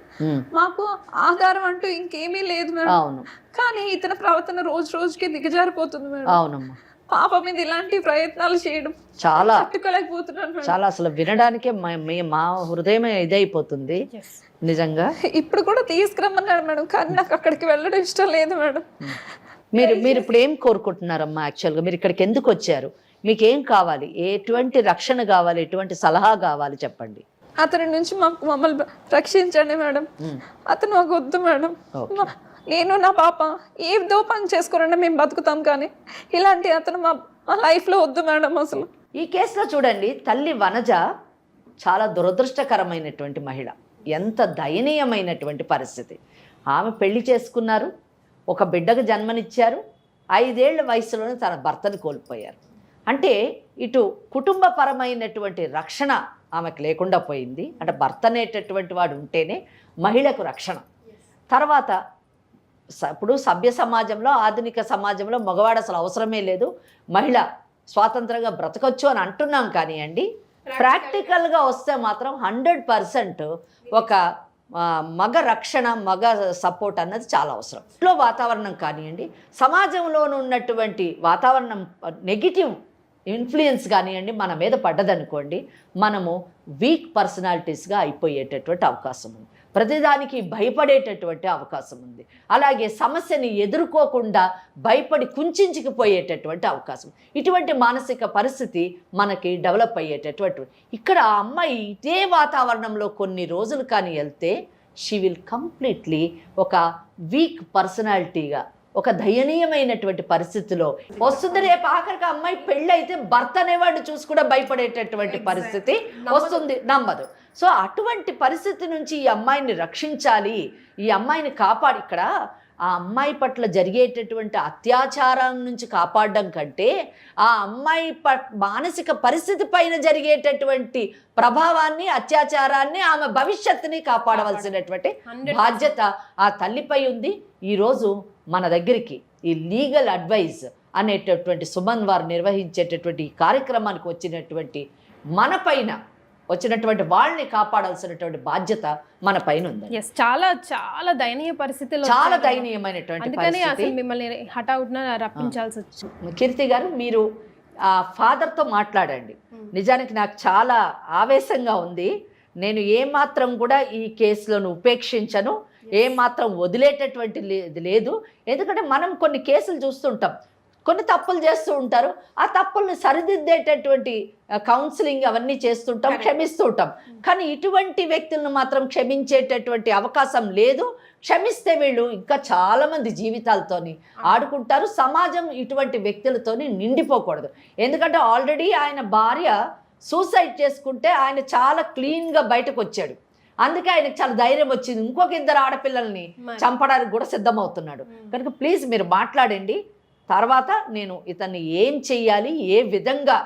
మాకు ఆధారం అంటూ ఇంకేమీ లేదు మేడం. అవును, కానీ ఇతని ప్రవర్తన రోజు రోజుకి దిగజారిపోతుంది మేడం. అవునమ్మా. పాప మీద ఇలాంటి ప్రయత్నాలు చేయడం చాలా తట్టుకోలేకపోతున్నాను మేడం. చాలా అసలు వినడానికే మా హృదయం ఇదైపోతుంది నిజంగా. ఇప్పుడు కూడా తీసుకురమ్మన్నాడు మేడం, కానీ నాకు అక్కడికి వెళ్ళడం ఇష్టం లేదు మేడం. మీరు ఇప్పుడు ఏం కోరుకుంటున్నారమ్మా? యాక్చువల్గా మీరు ఇక్కడికి ఎందుకు వచ్చారు? మీకు ఏం కావాలి? ఎటువంటి రక్షణ కావాలి? ఎటువంటి సలహా కావాలి చెప్పండి. అతని నుంచి మమ్మల్ని రక్షించండి మేడం. అతను మాకు వద్దు మేడం. నేను నా పాప ఏదో పని చేసుకోరండి మేము బతుకుతాం, కానీ ఇలాంటి అతను మా లైఫ్లో వద్దు మేడం అసలు. ఈ కేసులో చూడండి, తల్లి వనజ చాలా దురదృష్టకరమైనటువంటి మహిళ. ఎంత దయనీయమైనటువంటి పరిస్థితి. ఆమె పెళ్లి చేసుకున్నారు, ఒక బిడ్డకు జన్మనిచ్చారు, 5 ఏళ్ల వయసులోనే తన భర్తను కోల్పోయారు. అంటే ఇటు కుటుంబపరమైనటువంటి రక్షణ ఆమెకు లేకుండా పోయింది. అంటే భర్త అనేటటువంటి వాడు ఉంటేనే మహిళకు రక్షణ. తర్వాత ఇప్పుడు సభ్య సమాజంలో, ఆధునిక సమాజంలో మగవాడు అసలు అవసరమే లేదు, మహిళ స్వాతంత్రంగా బ్రతకొచ్చు అని అంటున్నాం. కానీ అండి ప్రాక్టికల్గా వస్తే మాత్రం 100% ఒక మగ రక్షణ, మగ సపోర్ట్ అన్నది చాలా అవసరం. ఇంట్లో వాతావరణం కానివ్వండి, సమాజంలో ఉన్నటువంటి వాతావరణం నెగిటివ్ ఇన్ఫ్లుయెన్స్ కానివ్వండి మన మీద పడ్డదనుకోండి, మనము వీక్ పర్సనాలిటీస్గా అయిపోయేటటువంటి అవకాశం ఉంది. ప్రతిదానికి భయపడేటటువంటి అవకాశం ఉంది. అలాగే సమస్యని ఎదుర్కోకుండా భయపడి కుంచుకుపోయేటటువంటి అవకాశం. ఇటువంటి మానసిక పరిస్థితి మనకి డెవలప్ అయ్యేటటువంటి. ఇక్కడ ఆ అమ్మాయి ఇదే వాతావరణంలో కొన్ని రోజులు కానీ వెళ్తే షీ విల్ కంప్లీట్లీ ఒక వీక్ పర్సనాలిటీగా, ఒక దయనీయమైనటువంటి పరిస్థితిలో వస్తుంది. రేపు ఆఖరికి అమ్మాయి పెళ్ళైతే భర్త అనేవాడిని చూసి కూడా భయపడేటటువంటి పరిస్థితి వస్తుంది, నమ్మదు. సో అటువంటి పరిస్థితి నుంచి ఈ అమ్మాయిని రక్షించాలి, ఈ అమ్మాయిని కాపాడి. ఇక్కడ ఆ అమ్మాయి పట్ల జరిగేటటువంటి అత్యాచారం నుంచి కాపాడడం కంటే ఆ అమ్మాయి మానసిక పరిస్థితి పైన జరిగేటటువంటి ప్రభావాన్ని, అత్యాచారాన్ని, ఆమె భవిష్యత్తుని కాపాడవలసినటువంటి బాధ్యత ఆ తల్లిపై ఉంది. ఈరోజు మన దగ్గరికి ఈ లీగల్ అడ్వైజ్ అనేటటువంటి సుమన్ వారు నిర్వహించేటటువంటి ఈ కార్యక్రమానికి వచ్చినటువంటి మన పైన వచ్చినటువంటి వాళ్ళని కాపాడాల్సినటువంటి బాధ్యత మన పైన ఉంది. చాలా చాలా దయనీయ పరిస్థితిలో, చాలా దయనీయమైనటువంటి అసలు మిమ్మల్ని హఠాత్తున రప్పించాల్సి వచ్చింది. కీర్తి గారు, మీరు ఆ ఫాదర్తో మాట్లాడండి. నిజానికి నాకు చాలా ఆవేశంగా ఉంది. నేను ఏమాత్రం కూడా ఈ కేసులను ఉపేక్షించను, ఏమాత్రం వదిలేటటువంటి లేదు. ఎందుకంటే మనం కొన్ని కేసులు చూస్తుంటాం, కొన్ని తప్పులు చేస్తూ ఉంటారు, ఆ తప్పుల్ని సరిదిద్దేటటువంటి కౌన్సిలింగ్ అవన్నీ చేస్తుంటాం, క్షమిస్తూ ఉంటాం. కానీ ఇటువంటి వ్యక్తులను మాత్రం క్షమించేటటువంటి అవకాశం లేదు. క్షమిస్తే వీళ్ళు ఇంకా చాలామంది జీవితాలతోని ఆడుకుంటారు. సమాజం ఇటువంటి వ్యక్తులతోని నిండిపోకూడదు. ఎందుకంటే ఆల్రెడీ ఆయన భార్య సూసైడ్ చేసుకుంటే ఆయన చాలా క్లీన్గా బయటకు వచ్చాడు. అందుకే ఆయనకు చాలా ధైర్యం వచ్చింది, ఇంకొక 2 ఆడపిల్లల్ని చంపడానికి కూడా సిద్ధమవుతున్నాడు. కనుక ప్లీజ్ మీరు మాట్లాడండి. తర్వాత నేను ఇతన్ని ఏం చెయ్యాలి, ఏ విధంగా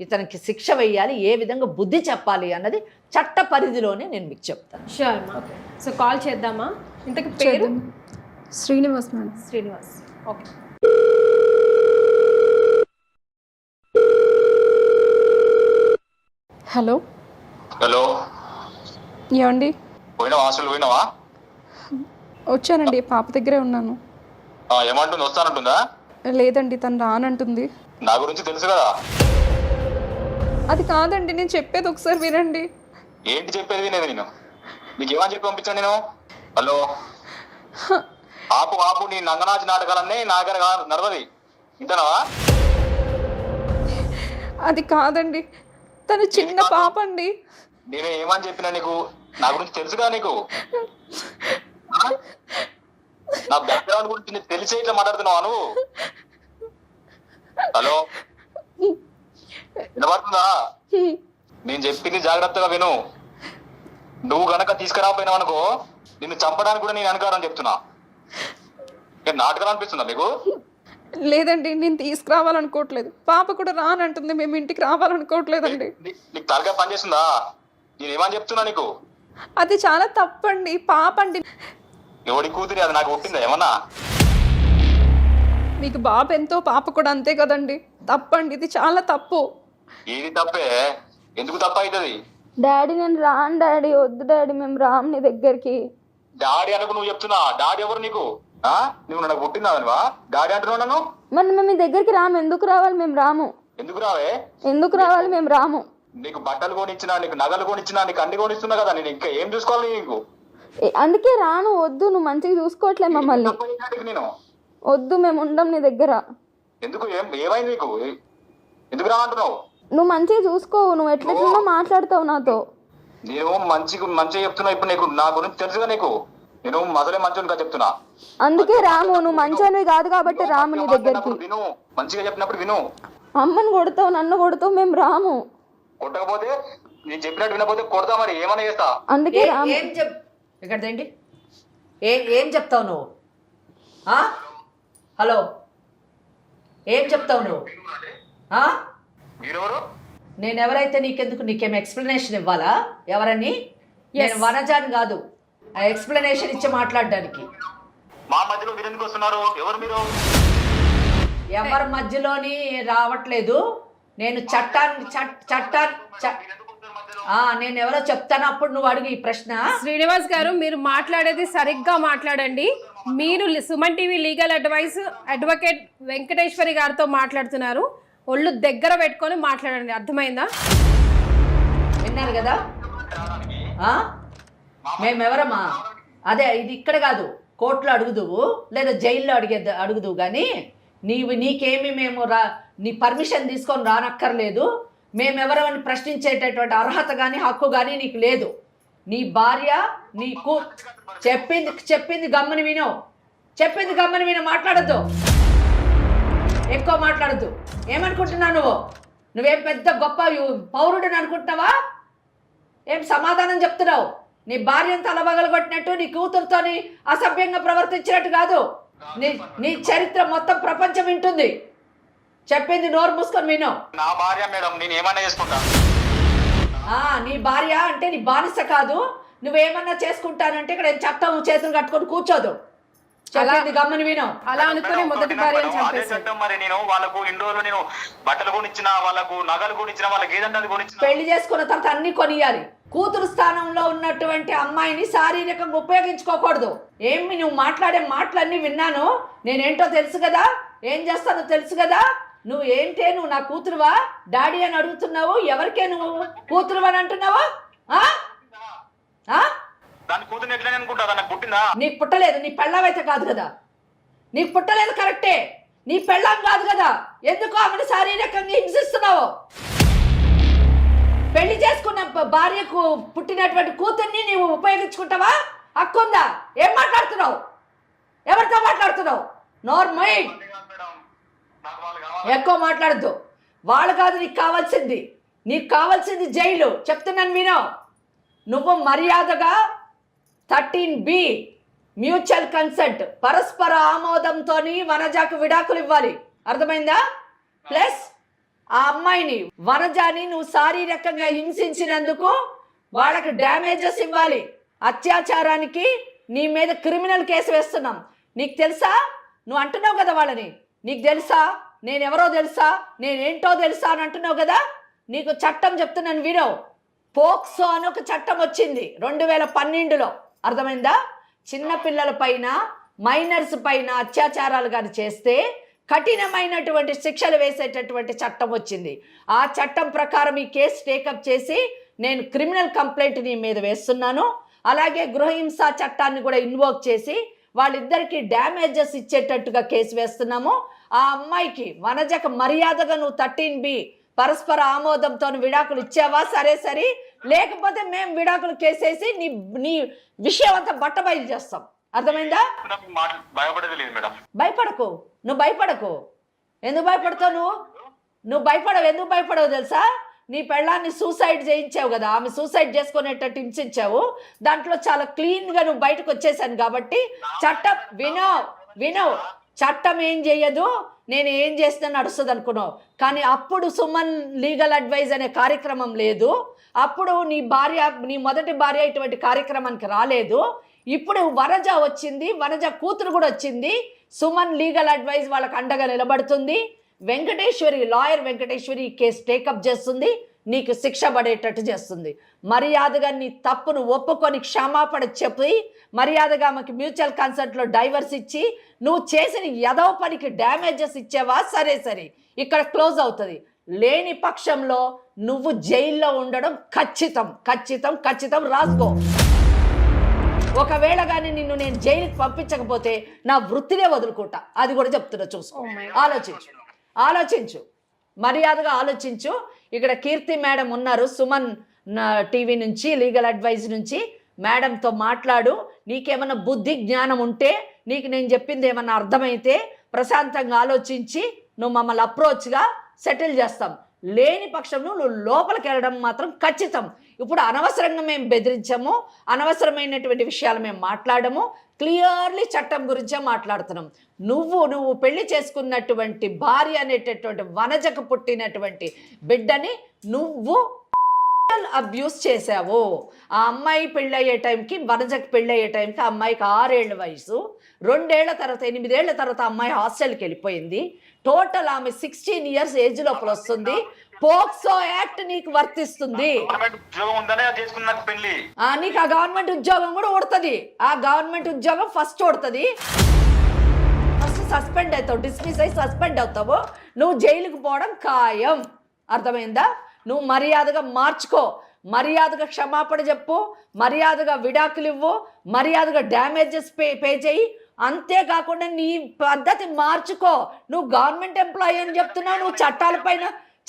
ఇతనికి శిక్ష వేయాలి, ఏ విధంగా బుద్ధి చెప్పాలి అన్నది చట్ట పరిధిలోనే నేను మీకు చెప్తాను. షూర్ అమ్మా. సో కాల్ చేద్దామా? ఇంతకు పేరు? Srinivas madam. Srinivas. Okay. Hello. Hello, ఏమండి? పోయినావా? హాస్టల్ పోయినావా? వచ్చానండి, పాప దగ్గరే ఉన్నాను. ఏమంటుంది? వస్తానంటుందా? లేదండి, తను రానంటుంది. నా గురించి తెలుసు కదా. అది కాదండి, నేను చెప్పేది ఒకసారి వినండి. ఏంటి చెప్పేది వినేది? నేను నీకేమని చెప్పి పంపించాను నేను? హలో, ఆపు ఆపు, నీ నంగనాచి నాటకాలన్నీ నా దగ్గర నడవది, ఇంతనవా? అది కాదండి, తను చిన్న పాప అండి. నేను ఏమని చెప్పినా నీకు? నా గురించి తెలుసు కదా నీకు. నా బ్యాక్గ్రౌండ్ గురించి నీకు తెలిసే ఇట్లా మాట్లాడుతున్నావా నువ్వు? హలో, వినపడుతుందా? నేను చెప్పింది జాగ్రత్తగా విను. నువ్వు గనక తీసుకురాపోయినావు అనుకో, నిన్ను చంపడానికి కూడా నేను వెనకాడని చెప్తున్నా. నాటకాలు అనిపిస్తుందా మీకు? లేదండి, నేను తీసుకురావాలనుకోవట్లేదు. పాప కూడా రానంటుంది, మేము ఇంటికి రావాలనుకోవట్లేదండి. నీకు తలగా పనిచేస్తుందా? నేనేమని చెప్తున్నా నీకు? అది చాలా తప్పండి. పాప అండి. ఎవడి కూతురి? అది నాకు ఒప్పిందా ఏమన్నా? మీకు బాబు ఎంతో, పాప కూడా అంతే కదండి. తప్పండి, ఇది చాలా తప్పు. ఏది తప్పే? ఎందుకు తప్ప అవుతుంది? డాడీ నేను రాను డాడీ, వద్దు డాడీ, మేము రాము నీ దగ్గరికి. డాడీ అనుకు నువ్వు చెప్తున్నా? డాడీ ఎవరు నీకు? నువ్వు నాకు పుట్టిందావా? డాడీ అంటున్నావు నన్ను? మరి మేము మీ దగ్గరికి రాము. ఎందుకు రావాలి? మేము రాము. ఎందుకు రావే? ఎందుకు రావాలి? మేము రాము. నీకు బట్టలు కొనిచ్చినా, నీకు నగలు కొనిచ్చినా, నీకు అన్ని కొనిస్తున్నా కదా. నేను ఇంకా ఏం చూసుకోవాలి నీకు? అందుకే రాను. వద్దు, నువ్వు మంచిగా చూసుకోవట్లే మమ్మల్ని. నేను వద్దు, మేము ఉండం నీ దగ్గర. ఎందుకు? ఏమైంది నీకు? ఎందుకు రా అంటున్నావు? నువ్వు మంచిగా చూసుకోవు. నువ్వు ఎట్లా మాట్లాడతావు నాతో. నేను మంచిగా చెప్తున్నా. ఇప్పుడు నీకు నా గురించి తెలుసుగా నీకు. నేను మొదలే మంచిగా చెప్తున్నా. అందుకే రాము. నువ్వు మంచివి కాదు కాబట్టి రాము నీ దగ్గరికి. విను, మంచిగా చెప్పినప్పుడు విను. అమ్మని కొడతావు, నన్ను కొడతావు, మేము రాము. కొట్టకపోతే, నేను చెప్పినట్టు వినకపోతే కొడతా. మరి ఏమన్నా చేస్తా. అందుకే రాము. ఇక్కడేంటి? ఏం చెప్తావు నువ్వు? హలో, ఏం చెప్తావు నువ్వు? నేను ఎవరైతే నీకెందుకు? నీకేం ఎక్స్ప్లెనేషన్ ఇవ్వాలా? ఎవరని? నేను వనజాని కాదు ఎక్స్ప్లెనేషన్ ఇచ్చి మాట్లాడడానికి. మా మధ్యలో మీరు ఎందుకు వస్తున్నారు? ఎవరు మీరు? ఎవరి మధ్యలోని రావట్లేదు. నేను నేను ఎవరో చెప్తాను, అప్పుడు నువ్వు అడుగు ఈ ప్రశ్న. శ్రీనివాస్ గారు, మీరు మాట్లాడేది సరిగ్గా మాట్లాడండి. మీరు Suman TV legal advocate Venkateswari గారితో మాట్లాడుతున్నారు. ఒళ్ళు దగ్గర పెట్టుకొని మాట్లాడండి, అర్థమైందా? విన్నారు కదా? మేమెవరమ్మా? అదే, ఇది ఇక్కడ కాదు, కోర్టులో అడుగుదువు లేదా జైల్లో అడుగుదువు. కానీ నీకేమి మేము నీ పర్మిషన్ తీసుకొని రానక్కర్లేదు. మేమెవరమని ప్రశ్నించేటటువంటి అర్హత కానీ హక్కు కానీ నీకు లేదు. నీ భార్య నీకు చెప్పింది గమ్మని విను. చెప్పింది గమ్మని విను. మాట్లాడద్దు, ఎక్కువ మాట్లాడద్దు. ఏమనుకుంటున్నావు నువ్వేం పెద్ద గొప్ప పౌరుడిని అనుకుంటున్నావా? ఏం సమాధానం చెప్తున్నావు? నీ భార్యను తలబగలగొట్టినట్టు, నీ కూతురుతోని అసభ్యంగా ప్రవర్తించినట్టు కాదు. నీ చరిత్ర మొత్తం ప్రపంచం వింటుంది. చెప్పింది నోరు మూసుకొని విను. నా భార్య మేడం, నేను ఏమన్నా చేసుకుంటా. నీ భార్య అంటే నీ బానిస కాదు. నువ్వేమన్నా చేసుకుంటానంటే ఇక్కడ చట్టం చేతులు కట్టుకొని కూర్చోదు. చెప్పింది గమ్మని విను. అలా అనుకుని మొదటి భార్యను చంపేశారు. మరి నేను వాళ్ళకు ఇండోర్లో నేను బట్టలు కొనిచ్చిన, వాళ్ళకు నగలు కొనిచ్చిన, వాళ్ళకి ఏదంటే కొనిచ్చిన. పెళ్లి చేసుకున్న తర్వాత అన్ని కొనియాలి. కూతురు స్థానంలో ఉన్నటువంటి అమ్మాయిని శారీరకంగా ఉపయోగించుకోకూడదు. ఏమి నువ్వు మాట్లాడే మాటలన్నీ విన్నాను. నేనేంటో తెలుసు కదా, ఏం చేస్తానో తెలుసు కదా. నువ్వు ఏంటే, నువ్వు నా కూతురువా? డాడీ అని అడుగుతున్నావు. ఎవరికే నువ్వు కూతురు అని అంటున్నావా? నీకు పుట్టలేదు. నీ పెళ్ళాం అయితే కాదు కదా. నీకు పుట్టలేదు, కరెక్టే. నీ పెళ్ళాం కాదు కదా. ఎందుకు ఆమెను శారీరకంగా హింసిస్తున్నావు? పెళ్లి చేసుకున్న భార్యకు పుట్టినటువంటి కూతుర్ని నీవు ఉపయోగించుకుంటావా? హక్కుందా? ఏం మాట్లాడుతున్నావు? ఎవరితో మాట్లాడుతున్నావు? నోర్మై, ఎక్కువ మాట్లాడద్దు. వాళ్ళు కాదు నీకు కావాల్సింది. నీకు కావాల్సింది జైలు. చెప్తున్నాను విను. నువ్వు మర్యాదగా 13B మ్యూచువల్ కన్సెంట్ పరస్పర ఆమోదంతో వనజాకు విడాకులు ఇవ్వాలి, అర్థమైందా? ప్లస్ ఆ అమ్మాయిని వనజాని నువ్వు శారీరకంగా హింసించినందుకు వాళ్ళకి డ్యామేజెస్ ఇవ్వాలి. అత్యాచారానికి నీ మీద క్రిమినల్ కేసు వేస్తున్నాం. నీకు తెలుసా? నువ్వు అంటున్నావు కదా వాళ్ళని, నీకు తెలుసా నేనెవరో తెలుసా, నేనేంటో తెలుసా అని అంటున్నావు కదా. నీకు చట్టం చెప్తున్నాను వినో. పోక్సో అని ఒక చట్టం వచ్చింది 2012లో, అర్థమైందా? చిన్నపిల్లల పైన మైనర్స్ పైన అత్యాచారాలు కానీ చేస్తే కఠినమైనటువంటి శిక్షలు వేసేటటువంటి చట్టం వచ్చింది. ఆ చట్టం ప్రకారం ఈ కేసు టేకప్ చేసి నేను క్రిమినల్ కంప్లైంట్ నీ మీద వేస్తున్నాను. అలాగే గృహహింస చట్టాన్ని కూడా ఇన్వోక్ చేసి వాళ్ళిద్దరికి డ్యామేజెస్ ఇచ్చేటట్టుగా కేసు వేస్తున్నాము. ఆ అమ్మాయికి వనజకు మర్యాదగా నువ్వు 13B పరస్పర ఆమోదంతో విడాకులు ఇచ్చావా? సరే, లేకపోతే మేము విడాకులు కేసేసి నీ విషయం అంతా బట్టబయలు చేస్తాం, అర్థమైందా? భయపడేది లేదు మేడం. భయపడకు, నువ్వు భయపడకు. ఎందుకు భయపడతావు? నువ్వు భయపడవు. ఎందుకు భయపడవు తెలుసా? నీ పెళ్ళాన్ని సూసైడ్ చేయించావు కదా, ఆమె సూసైడ్ చేసుకునేటట్టు హింసించావు. దాంట్లో చాలా క్లీన్గా నువ్వు బయటకు వచ్చేసాను కాబట్టి చట్టం వినో చట్టం ఏం చెయ్యదు. నేను ఏం చేసినా నడుస్తుంది అనుకున్నావు, కానీ అప్పుడు సుమన్ లీగల్ అడ్వైజ్ అనే కార్యక్రమం లేదు. అప్పుడు నీ మొదటి భార్య ఇటువంటి కార్యక్రమానికి రాలేదు. ఇప్పుడు వనజ వచ్చింది, వనజ కూతురు కూడా వచ్చింది. సుమన్ లీగల్ అడ్వైజ్ వాళ్ళకి అండగా నిలబడుతుంది. లాయర్ వెంకటేశ్వరి కేసు టేకప్ చేస్తుంది, నీకు శిక్ష పడేటట్టు చేస్తుంది. మర్యాదగా నీ తప్పును ఒప్పుకొని క్షమాపణ చెప్పి మర్యాదగా ఆమెకి మ్యూచువల్ కన్సెంట్లో డైవర్స్ ఇచ్చి నువ్వు చేసిన ఎదవ పనికి డ్యామేజెస్ ఇచ్చావా? సరే, ఇక్కడ క్లోజ్ అవుతుంది. లేని పక్షంలో నువ్వు జైల్లో ఉండడం ఖచ్చితం రాసుకో. ఒకవేళ కానీ నిన్ను నేను జైలుకి పంపించకపోతే నా వృత్తినే వదులుకుంటా, అది కూడా చెప్తున్నా. చూసుకో, ఆలోచించు, మర్యాదగా ఆలోచించు. ఇక్కడ కీర్తి మేడం ఉన్నారు, సుమన్ టీవీ నుంచి, లీగల్ అడ్వైజ్ నుంచి. మేడంతో మాట్లాడు. నీకేమన్నా బుద్ధి జ్ఞానం ఉంటే, నీకు నేను చెప్పింది ఏమన్నా అర్థమైతే ప్రశాంతంగా ఆలోచించి నువ్వు మమ్మల్ని అప్రోచ్గా సెటిల్ చేస్తాం. లేని పక్షంలో నువ్వు లోపలికి వెళ్ళడం మాత్రం ఖచ్చితం. ఇప్పుడు అనవసరంగా మేము బెదిరించాము, అనవసరమైనటువంటి విషయాలు మేము మాట్లాడము. క్లియర్లీ చట్టం గురించే మాట్లాడుతున్నాం. నువ్వు పెళ్లి చేసుకున్నటువంటి భార్య అనేటటువంటి వనజకు పుట్టినటువంటి బిడ్డని నువ్వు అబ్యూస్ చేసావు. ఆ అమ్మాయి పెళ్ళయ్యే టైంకి, వనజకు పెళ్ళయ్యే టైంకి ఆ అమ్మాయికి 6 ఏళ్ల వయసు. 2 ఏళ్ల తర్వాత 8 ఏళ్ల తర్వాత అమ్మాయి హాస్టల్కి వెళ్ళిపోయింది. టోటల్ ఆమె 16 ఇయర్స్ ఏజ్ లోపల వస్తుంది. పోక్సో యాక్ట్ నీకు వర్తిస్తుంది. నీకు ఆ గవర్నమెంట్ ఉద్యోగం కూడా ఉడుతుంది. ఆ గవర్నమెంట్ ఉద్యోగం ఫస్ట్ ఉడుతుంది. ఫస్ట్ సస్పెండ్ అవుతావు, డిస్మిస్ అయ్యి సస్పెండ్ అవుతావు. నువ్వు జైలుకు పోవడం ఖాయం, అర్థమైందా? నువ్వు మర్యాదగా మార్చుకో, మర్యాదగా క్షమాపణ చెప్పు, మర్యాదగా విడాకులు ఇవ్వు, మర్యాదగా డ్యామేజెస్ పే చేయి. అంతేకాకుండా నీ పద్ధతి మార్చుకో. నువ్వు గవర్నమెంట్ ఎంప్లాయీ అని చెప్తున్నావు, నువ్వు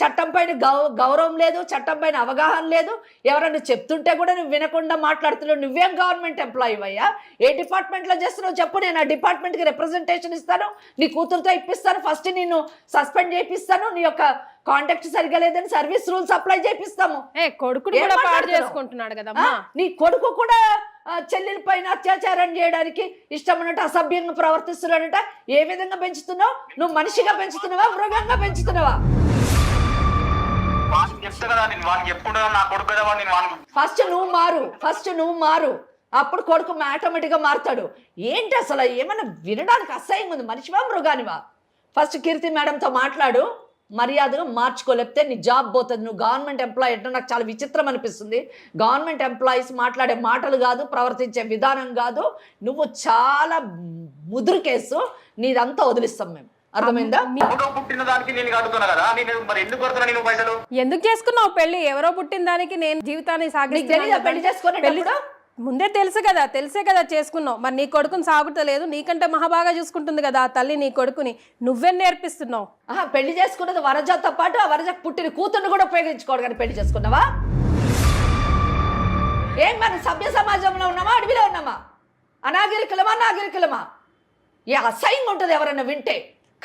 చట్టం పైన గౌరవం లేదు, చట్టం పైన అవగాహన లేదు. ఎవరైనా చెప్తుంటే కూడా నువ్వు వినకుండా మాట్లాడుతున్నావు. నువ్వేం గవర్నమెంట్ ఎంప్లాయీ అయ్యా? ఏ డిపార్ట్మెంట్లో చేస్తున్నావు చెప్పు, నేను ఆ డిపార్ట్మెంట్కి రిప్రజెంటేషన్ ఇస్తాను, నీ కూతురుతో ఇప్పిస్తాను. ఫస్ట్ నిన్ను సస్పెండ్ చేపిస్తాను, నీ యొక్క కాంటాక్ట్ సరిగా లేదని సర్వీస్ రూల్స్ అప్లై చేపిస్తాము. కొడుకుని కూడా పాడు చేసుకుంటున్నాడు కదా, నీ కొడుకు కూడా చెల్లెల పైన అత్యాచారం చేయడానికి ఇష్టం ఉన్నట్టు అసభ్యంగా ప్రవర్తిస్తున్నాడంట. ఏ విధంగా పెంచుతున్నావు? నువ్వు మనిషిగా పెంచుతున్నావా, మృగంగా పెంచుతున్నావా? ఫస్ట్ నువ్వు మారు, అప్పుడు కొడుకు ఆటోమేటిక్గా మారుతాడు. ఏంటి అసలు ఏమన్నా వినడానికి అసహ్యంగా ఉంది? మనిషివా మృగానివా? ఫస్ట్ కీర్తి మేడంతో మాట్లాడు, మర్యాదగా మార్చుకోలేకపోతే నీ జాబ్ పోతుంది. నువ్వు గవర్నమెంట్ ఎంప్లాయీ అంటే నాకు చాలా విచిత్రం అనిపిస్తుంది. గవర్నమెంట్ ఎంప్లాయీస్ మాట్లాడే మాటలు కాదు, ప్రవర్తించే విధానం కాదు. నువ్వు చాలా ముదురు కేసు, నీదంతా వదిలిస్తాం మేము, అర్థమైందా? ఎందుకు చేసుకున్నావు పెళ్లి? ఎవరో పుట్టిన దానికి నేను జీవితాన్ని పెళ్లి చేసుకుని ముందే తెలిసే కదా చేసుకున్నావు. మరి నీ కొడుకుని సాగుతలేదు, నీకంటే మహాబాగా చూసుకుంటుంది కదా ఆ తల్లి నీ కొడుకుని. నువ్వేం నేర్పిస్తున్నావు? పెళ్లి చేసుకున్నది వరజతో పాటు ఆ వరజకు పుట్టిన కూతుర్ని కూడా ఉపయోగించుకోడు కానీ పెళ్లి చేసుకున్నావా? ఏం మన సభ్య సమాజంలో ఉన్నామా, అడవిలో ఉన్నామా? నాగరికులమా? ఏ అసహ్యంగా ఉంటుంది ఎవరన్నా వింటే.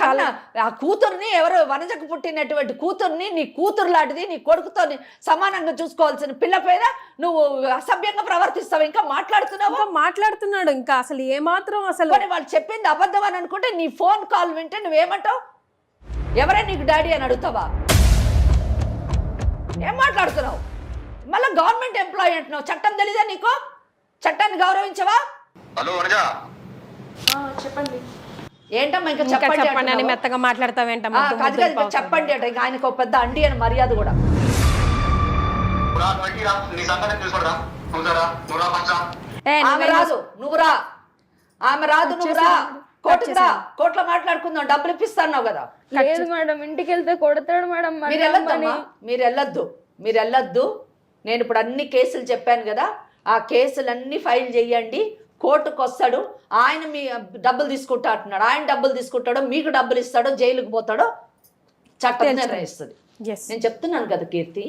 కన్న ఆ కూతుర్ని ఎవరు వనజకు పుట్టినటువంటి కూతుర్ని నీ కూతురు లాంటిది నీ కొడుకుతో సమానంగా చూసుకోవాల్సిన పిల్ల పైన నువ్వు అసభ్యంగా ప్రవర్తిస్తావు, ఇంకా మాట్లాడుతున్నావు. ఇంకా మాట్లాడుతున్నాడు, ఇంకా అసలు ఏమాత్రం అసలు కానీ వాళ్ళు చెప్పింది అబద్ధం అని అనుకుంటే నీ ఫోన్ కాల్ వింటే నువ్వేమంటావు? ఎవరే నీకు డాడీ అని అడుగుతావా? ఏం మాట్లాడుతున్నావు? మళ్ళీ గవర్నమెంట్ ఎంప్లాయీ అంటున్నావు. చట్టం తెలీదా నీకు? చట్టాన్ని గౌరవించవా? హలో వనజా, చెప్పండి. ఏంటమ్మా ఇంకా ఇంకా చెప్పండి చెప్పండి అని అంటున్నావు? మెత్తగా మాట్లాడతావేంటమ్మా? కాదు కాదు, ఇంకా చెప్పండి అంటే ఇంకా ఆయనకు ఒక పెద్ద అండి అని మర్యాద కూడా. నీ సంగతి చూసుకోరా, నువ్వు రా పంచా. ఆమె రాదు, నువ్వు రా. ఆమె రాదు, నువ్వు రా. కోర్టుకు రా, కోర్టులో మాట్లాడుకుందాం. డబ్బులు ఇప్పిస్తాన్నావు కదా. లేదు మేడం, ఇంటికి వెళ్తే కొడతాడు మేడం. మీరు వెళ్ళొద్దమ్మా, మీరు వెళ్ళొద్దు. నేను ఇప్పుడు అన్ని కేసులు చెప్పాను కదా, ఆ కేసులన్నీ ఫైల్ చేయండి. కోర్టుకు వస్తాడు, ఆయన మీ డబ్బులు తీసుకుంటా అంటున్నాడు. ఆయన డబ్బులు తీసుకుంటాడో మీకు డబ్బులు ఇస్తాడో జైలుకు పోతాడో చట్టం నిర్ణయిస్తుంది. నేను చెప్తున్నాను కదా కీర్తి,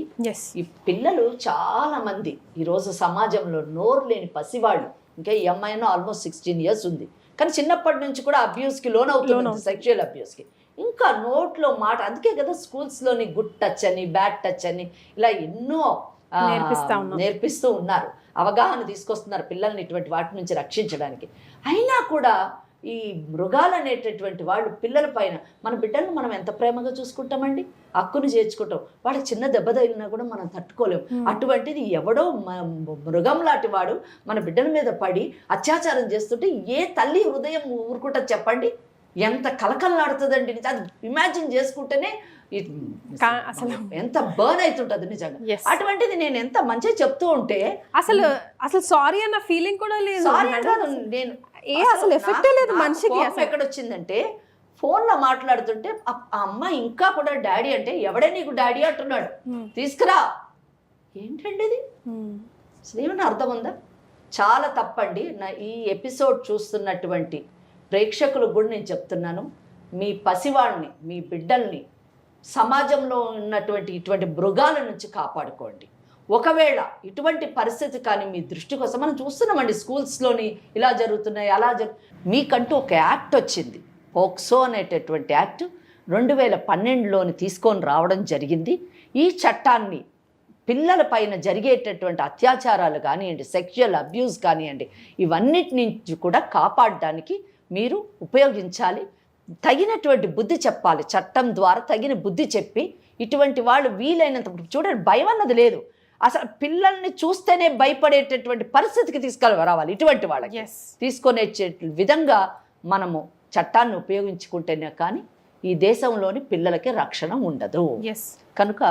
ఈ పిల్లలు చాలా మంది ఈరోజు సమాజంలో నోరు లేని పసివాళ్ళు. ఇంకా ఈ అమ్మాయినో ఆల్మోస్ట్ 16 years ఉంది, కానీ చిన్నప్పటి నుంచి కూడా అబ్యూస్కి లోన్ అవుతుంది, సెక్షువల్ అబ్యూస్కి. ఇంకా నోట్లో మాట. అందుకే కదా స్కూల్స్లోని గుడ్ టచ్ అని, బ్యాడ్ టచ్ అని ఇలా ఎన్నో నేర్పిస్తూ ఉన్నారు, అవగాహన తీసుకొస్తున్నారు పిల్లల్ని ఇటువంటి వాటి నుంచి రక్షించడానికి. అయినా కూడా ఈ మృగాలు అనేటటువంటి వాళ్ళు పిల్లల పైన, మన బిడ్డలను మనం ఎంత ప్రేమగా చూసుకుంటామండి, హక్కును చేర్చుకుంటాం. వాళ్ళకి చిన్న దెబ్బ తగిలినా కూడా మనం తట్టుకోలేం. అటువంటిది ఎవడో మృగం లాంటి వాడు మన బిడ్డల మీద పడి అత్యాచారం చేస్తుంటే ఏ తల్లి హృదయం ఊరుకుంటుంది చెప్పండి? ఎంత కలకల్లాడుతుందండి. అది ఇమాజిన్ చేసుకుంటేనే అసలు ఎంత బర్న్ అవుతుంటది నిజంగా. అటువంటిది నేను ఎంత మంచిగా చెప్తూ ఉంటే అసలు సారీ అన్న ఫీలింగ్ కూడా లేదు. సారీ కాదు, నేను అసలు ఎఫెక్ట్ లేదు మనిషికి. ఎక్కడ వచ్చిందంటే ఫోన్లో మాట్లాడుతుంటే ఆ అమ్మాయి ఇంకా కూడా డాడీ అంటే, ఎవడే నీకు డాడీ అంటున్నాడు, తీసుకురా. ఏంటండి ఇది? అసలు ఏమన్నా అర్థం ఉందా? చాలా తప్పండి. నా ఈ ఎపిసోడ్ చూస్తున్నటువంటి ప్రేక్షకులకు కూడా నేను చెప్తున్నాను, మీ పసివాళ్ళని, మీ బిడ్డల్ని సమాజంలో ఉన్నటువంటి ఇటువంటి మృగాల నుంచి కాపాడుకోండి. ఒకవేళ ఇటువంటి పరిస్థితి కానీ మీ దృష్టికి వస్తే, మనం చూస్తున్నామండి స్కూల్స్లోని ఇలా జరుగుతున్నాయి, అలా మీకంటూ ఒక యాక్ట్ వచ్చింది, పోక్సో అనేటటువంటి యాక్ట్ 2012లోని తీసుకొని రావడం జరిగింది. ఈ చట్టాన్ని పిల్లల పైన జరిగేటటువంటి అత్యాచారాలు కానివ్వండి, సెక్షువల్ అబ్యూస్ కానివ్వండి, ఇవన్నిటి నుంచి కూడా కాపాడడానికి మీరు ఉపయోగించాలి. తగినటువంటి బుద్ధి చెప్పాలి, చట్టం ద్వారా తగిన బుద్ధి చెప్పి ఇటువంటి వాళ్ళు వీలైనంత. చూడండి, భయం అన్నది లేదు అసలు. పిల్లల్ని చూస్తేనే భయపడేటటువంటి పరిస్థితికి తీసుకురావాలి. ఇటువంటి వాళ్ళకి తీసుకునే విధంగా మనము చట్టాన్ని ఉపయోగించుకుంటేనే కానీ ఈ దేశంలోని పిల్లలకి రక్షణ ఉండదు. కనుక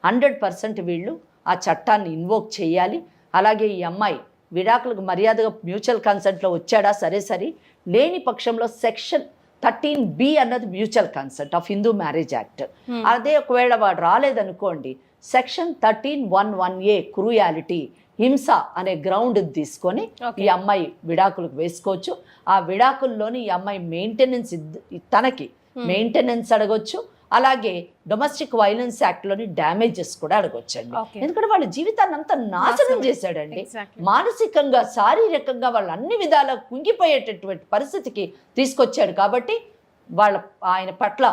100% వీళ్ళు ఆ చట్టాన్ని ఇన్వోక్ చేయాలి. అలాగే ఈ అమ్మాయి విడాకులకు మర్యాదగా మ్యూచువల్ కన్సెంట్లో వచ్చాడా సరే, లేని పక్షంలో సెక్షన్ 13B అన్నది mutual consent of Hindu marriage act. అదే ఒకవేళ వాడు రాలేదనుకోండి, సెక్షన్ 13(1)(1)A క్రూయాలిటీ, హింస అనే గ్రౌండ్ తీసుకొని ఈ అమ్మాయి విడాకులకు వేసుకోవచ్చు. ఆ విడాకుల్లోని ఈ అమ్మాయి మెయింటెనెన్స్, తనకి మెయింటెనెన్స్ అడగొచ్చు. అలాగే డొమెస్టిక్ వైలెన్స్ యాక్ట్లోని డ్యామేజెస్ కూడా అడగొచ్చండి. ఎందుకంటే వాళ్ళ జీవితాన్ని అంతా నాశనం చేశాడండి. మానసికంగా, శారీరకంగా వాళ్ళు అన్ని విధాలా కుంగిపోయేటటువంటి పరిస్థితికి తీసుకొచ్చాడు. కాబట్టి ఆయన పట్ల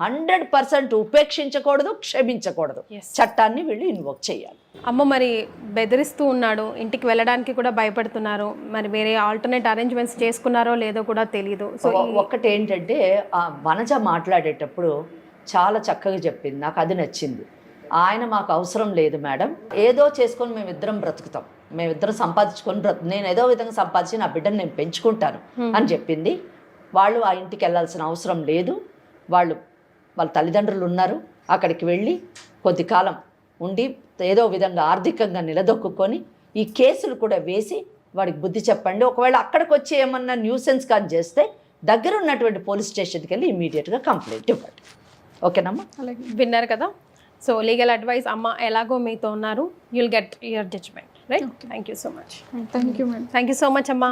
100% ఉపేక్షించకూడదు, క్షమించకూడదు. చట్టాన్ని వీళ్ళు ఇన్వోక్ చేయాలి. అమ్మ మరి బెదిరిస్తూ ఉన్నాడు, ఇంటికి వెళ్ళడానికి కూడా భయపడుతున్నారు. మరి వేరే ఆల్టర్నేట్ అరేంజ్మెంట్స్ చేసుకున్నారో లేదో కూడా తెలియదు. సో ఒక్కటి ఏంటంటే, వనజ మాట్లాడేటప్పుడు చాలా చక్కగా చెప్పింది, నాకు అది నచ్చింది. ఆయన మాకు అవసరం లేదు మేడం, ఏదో చేసుకొని మేమిద్దరం బ్రతుకుతాం, మేమిద్దరం సంపాదించుకొని నేను ఏదో విధంగా సంపాదించి నా బిడ్డను నేను పెంచుకుంటాను అని చెప్పింది. వాళ్ళు ఆ ఇంటికి వెళ్ళాల్సిన అవసరం లేదు. వాళ్ళ తల్లిదండ్రులు ఉన్నారు, అక్కడికి వెళ్ళి కొద్ది కాలం ఉండి ఏదో విధంగా ఆర్థికంగా నిలదొక్కుని ఈ కేసులు కూడా వేసి వాడికి బుద్ధి చెప్పండి. ఒకవేళ అక్కడికి వచ్చి ఏమన్నా న్యూసెన్స్ కానీ చేస్తే దగ్గర ఉన్నటువంటి పోలీస్ స్టేషన్కి వెళ్ళి ఇమీడియట్గా కంప్లైంట్ ఇవ్వండి. ఓకేనమ్మా? విన్నారు కదా. సో లీగల్ అడ్వైస్ అమ్మ ఎలాగో మీతో ఉన్నారు. You'll get your judgement, right? Thank you so much. Thank you madam. Thank you so much అమ్మా.